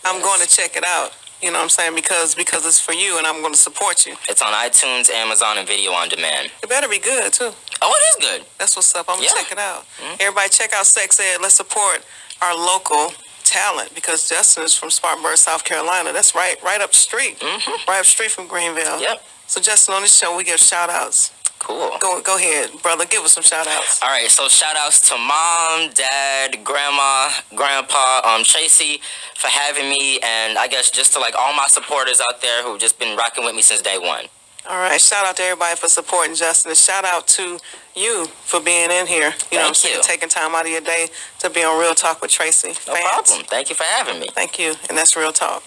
Speaker 1: I'm going to check it out. You know what I'm saying? Because it's for you, and I'm going to support you.
Speaker 9: It's on iTunes, Amazon, and Video on Demand.
Speaker 1: It better be good, too.
Speaker 9: Oh, it is good.
Speaker 1: That's what's up. I'm going to check it out. Everybody check out Sex Ed. Let's support our local talent, because Justin is from Spartanburg, South Carolina. That's right up the street. Right up the street from Greenville.
Speaker 9: Yep.
Speaker 1: So, Justin, on this show, we give shout-outs.
Speaker 9: Cool.
Speaker 1: Go ahead, brother. Give us some shout-outs.
Speaker 9: All right, so shout-outs to Mom, Dad, Grandma, Grandpa, Traci for having me, and I guess just to like all my supporters out there who've just been rocking with me since day one.
Speaker 1: All right, shout out to everybody for supporting Justin. And shout out to you for being in here. You know what I'm saying? Taking time out of your day to be on Real Talk with Traci.
Speaker 9: No problem. Thank you for having me.
Speaker 1: Thank you, and that's Real Talk.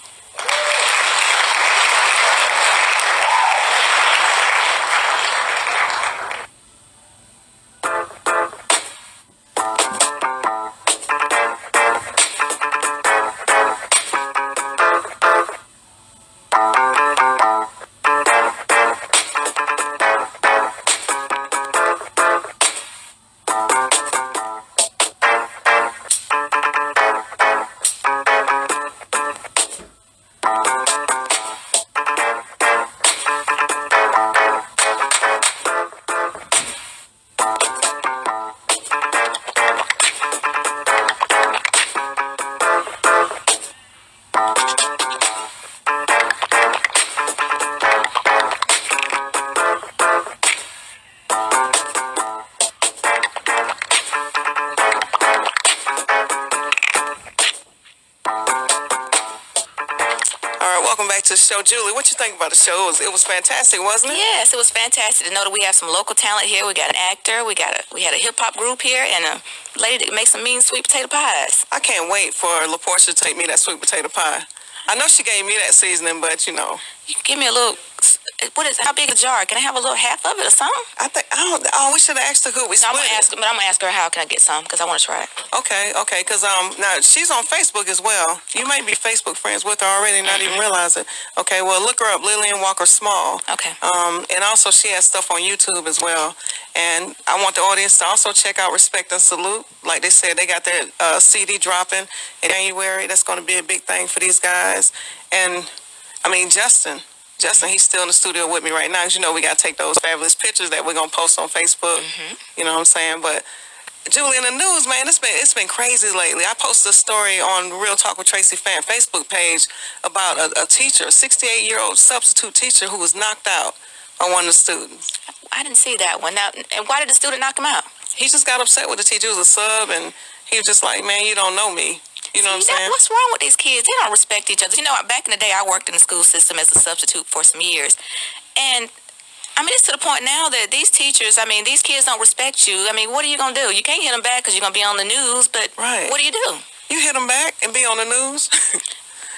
Speaker 1: To the show. Julie, what you think about the show? It was fantastic, wasn't it?
Speaker 2: Yes, it was fantastic to know that we have some local talent here. We got an actor, we had a hip-hop group here, and a lady that makes some mean sweet potato pies.
Speaker 1: I can't wait for LaPortia to take me that sweet potato pie. I know she gave me that seasoning, but
Speaker 2: You can give me a little how big a jar? Can I have a little half of it or something?
Speaker 1: I think, oh, we should have asked her who we
Speaker 2: No,
Speaker 1: split it.
Speaker 2: I'm gonna ask her how can I get some because I want to try it.
Speaker 1: Okay, because now she's on Facebook as well. You may be Facebook friends with her already and not even realize it. Okay, well, look her up, Lillian Walker Small.
Speaker 2: Okay.
Speaker 1: And also she has stuff on YouTube as well. And I want the audience to also check out Respect and Salute. Like they said, they got their CD dropping in January. That's going to be a big thing for these guys. And I mean, Justin, he's still in the studio with me right now. As you know, we got to take those fabulous pictures that we're going to post on Facebook. You know what I'm saying? But Julie, in the news, man, it's been crazy lately. I posted a story on Real Talk with Traci Fant Facebook page about a teacher, a 68-year-old substitute teacher who was knocked out by one of the students.
Speaker 2: I didn't see that one. Now, and why did the student knock him out?
Speaker 1: He just got upset with the teacher. It was a sub, and he was just like, man, you don't know me. You know what I'm saying?
Speaker 2: What's wrong with these kids? They don't respect each other. You know, back in the day, I worked in the school system as a substitute for some years. And, I mean, it's to the point now that these teachers, I mean, these kids don't respect you. I mean, what are you going to do? You can't hit them back because you're going to be on the news, but what do you do?
Speaker 1: You hit them back and be on the news?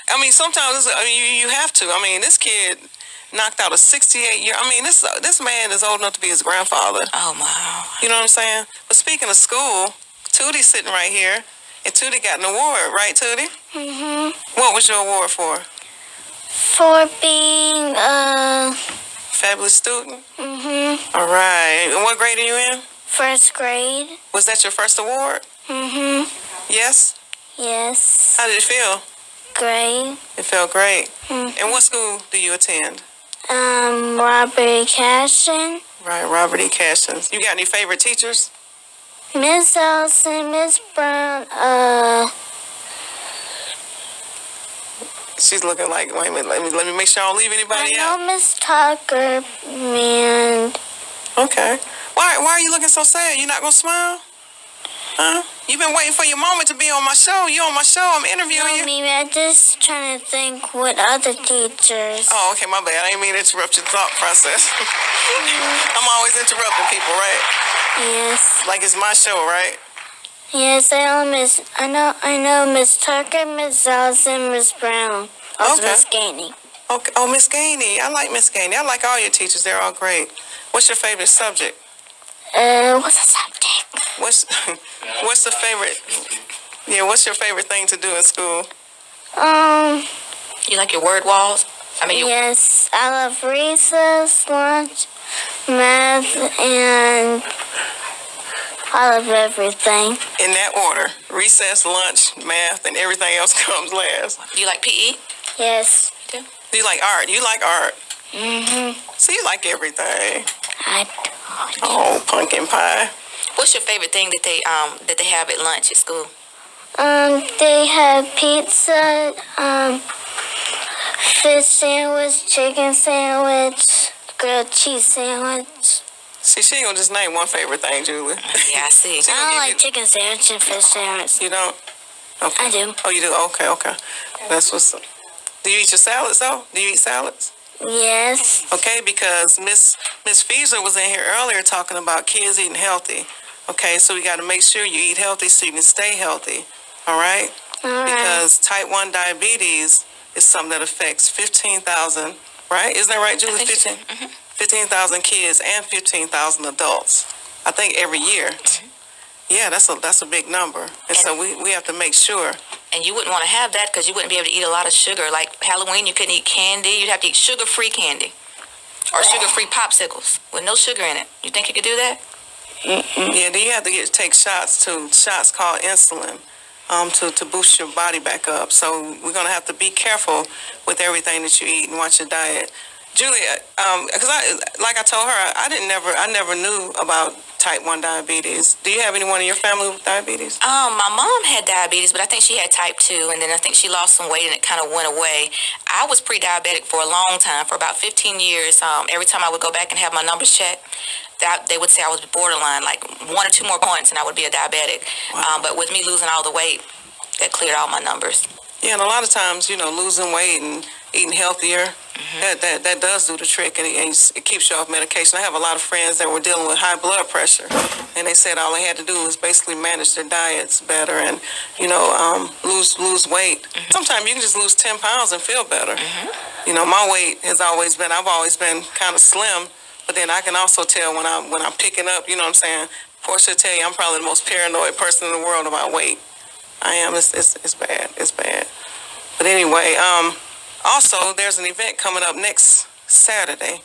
Speaker 1: I mean, sometimes you have to. I mean, this kid knocked out a 68-year. I mean, this man is old enough to be his grandfather.
Speaker 2: Oh, my.
Speaker 1: You know what I'm saying? But speaking of school, Tootie's sitting right here. And Tootie got an award, right, Tootie? Mm-hmm. What was your award for?
Speaker 11: For being a
Speaker 1: fabulous student? Mm-hmm. All right. And what grade are you in?
Speaker 11: First grade.
Speaker 1: Was that your first award?
Speaker 11: Mm-hmm.
Speaker 1: Yes?
Speaker 11: Yes.
Speaker 1: How did it feel?
Speaker 11: Great.
Speaker 1: It felt great.
Speaker 11: Mm-hmm.
Speaker 1: And what school do you attend?
Speaker 11: Robert E. Cashin.
Speaker 1: Right, Robert E. Cashin. You got any favorite teachers?
Speaker 11: Miss Allison, Miss Brown,
Speaker 1: She's looking like, wait a minute, let me make sure I don't leave anybody
Speaker 11: I
Speaker 1: out.
Speaker 11: know Miss Tucker, and...
Speaker 1: Okay. Why are you looking so sad? You not gonna smile? Huh? You've been waiting for your moment to be on my show. You on my show, I'm interviewing you.
Speaker 11: Maybe I'm just trying to think what other teachers...
Speaker 1: Oh, okay, my bad. I didn't mean to interrupt your thought process. I'm always interrupting people, right?
Speaker 11: Yes.
Speaker 1: Like it's my show, right?
Speaker 11: Yes, I know Miss Tucker, Miss Allison, Miss Brown. Also Miss Gainey.
Speaker 1: Okay. Oh, Miss Gainey. I like Miss Gainey. I like all your teachers. They're all great. What's your favorite subject?
Speaker 11: What's the subject?
Speaker 1: What's the favorite? Yeah, what's your favorite thing to do in school?
Speaker 2: You like your word walls?
Speaker 11: Yes, I love recess, lunch, math, and I love everything.
Speaker 1: In that order. Recess, lunch, math, and everything else comes last.
Speaker 2: Do you like PE?
Speaker 11: Yes.
Speaker 2: You do?
Speaker 1: Do you like art? You like art?
Speaker 11: Mm-hmm.
Speaker 1: So you like everything.
Speaker 11: I do.
Speaker 1: Oh, pumpkin pie.
Speaker 2: What's your favorite thing that they have at lunch at school?
Speaker 11: They have pizza, fish sandwich, chicken sandwich, grilled cheese sandwich.
Speaker 1: See, she ain't gonna just name one favorite thing, Julie.
Speaker 2: Yeah, I see.
Speaker 11: I don't like chicken sandwich and fish sandwich.
Speaker 1: You don't? Okay.
Speaker 11: I do.
Speaker 1: Oh, you do? Okay. That's what's up. Do you eat your salads, though? Do you eat salads?
Speaker 11: Yes.
Speaker 1: Okay, because Miss Feser was in here earlier talking about kids eating healthy. Okay, so we got to make sure you eat healthy so you can stay healthy. All right?
Speaker 11: All right.
Speaker 1: Because type 1 diabetes is something that affects 15,000, right? Isn't that right, Julie? 15,000 kids and 15,000 adults. I think every year. Yeah, that's a big number. And so we have to make sure.
Speaker 2: And you wouldn't want to have that because you wouldn't be able to eat a lot of sugar. Like Halloween, you couldn't eat candy. You'd have to eat sugar-free candy or sugar-free popsicles with no sugar in it. You think you could do that?
Speaker 1: Yeah, you have to take shots called insulin to boost your body back up. So we're going to have to be careful with everything that you eat and watch your diet. Julia, because like I told her, I never knew about type 1 diabetes. Do you have anyone in your family with diabetes?
Speaker 2: My mom had diabetes, but I think she had type 2, and then I think she lost some weight and it kind of went away. I was pre-diabetic for a long time, for about 15 years. Every time I would go back and have my numbers checked, they would say I was borderline, like 1 or 2 more points and I would be a diabetic. Wow. But with me losing all the weight, that cleared all my numbers.
Speaker 1: Yeah, and a lot of times, losing weight and eating healthier. That does do the trick, and it keeps you off medication. I have a lot of friends that were dealing with high blood pressure, and they said all they had to do was basically manage their diets better and, lose weight. Sometimes you can just lose 10 pounds and feel better. My weight has always been, I've always been kind of slim, but then I can also tell when I'm picking up, you know what I'm saying? Portia will tell you I'm probably the most paranoid person in the world about weight. I am. It's bad. It's bad. But anyway, also, there's an event coming up next Saturday,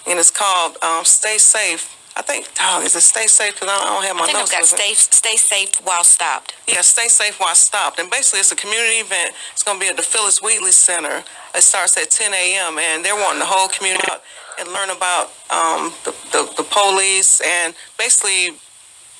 Speaker 1: and it's called Stay Safe. I think, is it Stay Safe? Because I don't have my notes.
Speaker 2: I think I've got Stay Safe While Stopped.
Speaker 1: Yeah, Stay Safe While Stopped. And basically, it's a community event. It's going to be at the Phyllis Wheatley Center. It starts at 10 a.m., and they're wanting the whole community out and learn about the police and basically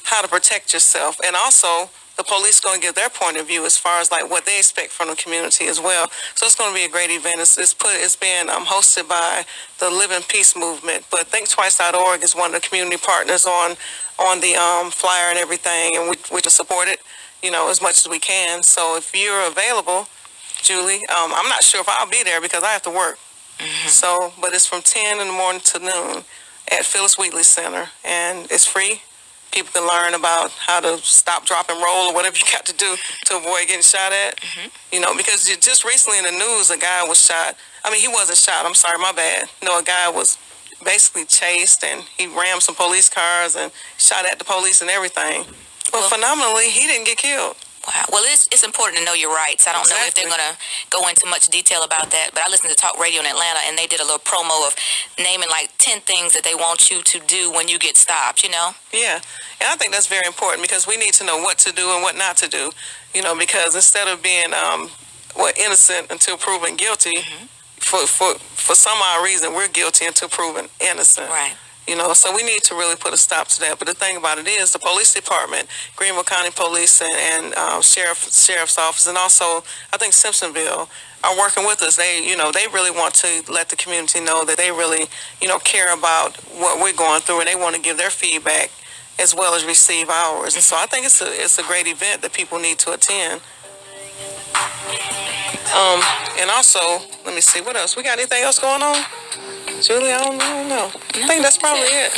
Speaker 1: how to protect yourself. And also, the police going to give their point of view as far as like what they expect from the community as well. So it's going to be a great event. It's being hosted by the Live in Peace movement. But ThinkTwice.org is one of the community partners on the flyer and everything, and we just support it, as much as we can. So if you're available, Julie, I'm not sure if I'll be there because I have to work. So, but it's from 10 in the morning to noon at Phyllis Wheatley Center, and it's free. People can learn about how to stop, drop, and roll, or whatever you got to do to avoid getting shot at. Because just recently in the news, a guy was shot. I mean, he wasn't shot. I'm sorry, my bad. No, a guy was basically chased, and he rammed some police cars and shot at the police and everything. But phenomenally, he didn't get killed.
Speaker 2: Wow. Well, it's important to know your rights. I don't know if they're going to go into much detail about that, but I listened to Talk Radio in Atlanta, and they did a little promo of naming like 10 things that they want you to do when you get stopped,
Speaker 1: Yeah, and I think that's very important because we need to know what to do and what not to do, because instead of being innocent until proven guilty, for some odd reason, we're guilty until proven innocent.
Speaker 2: Right.
Speaker 1: So we need to really put a stop to that. But the thing about it is the police department, Greenville County Police and Sheriff's Office, and also I think Simpsonville are working with us. They really want to let the community know that they really, care about what we're going through, and they want to give their feedback as well as receive ours. And so I think it's a great event that people need to attend. And also, let me see, what else? We got anything else going on? Julie, I don't know. I think that's probably it.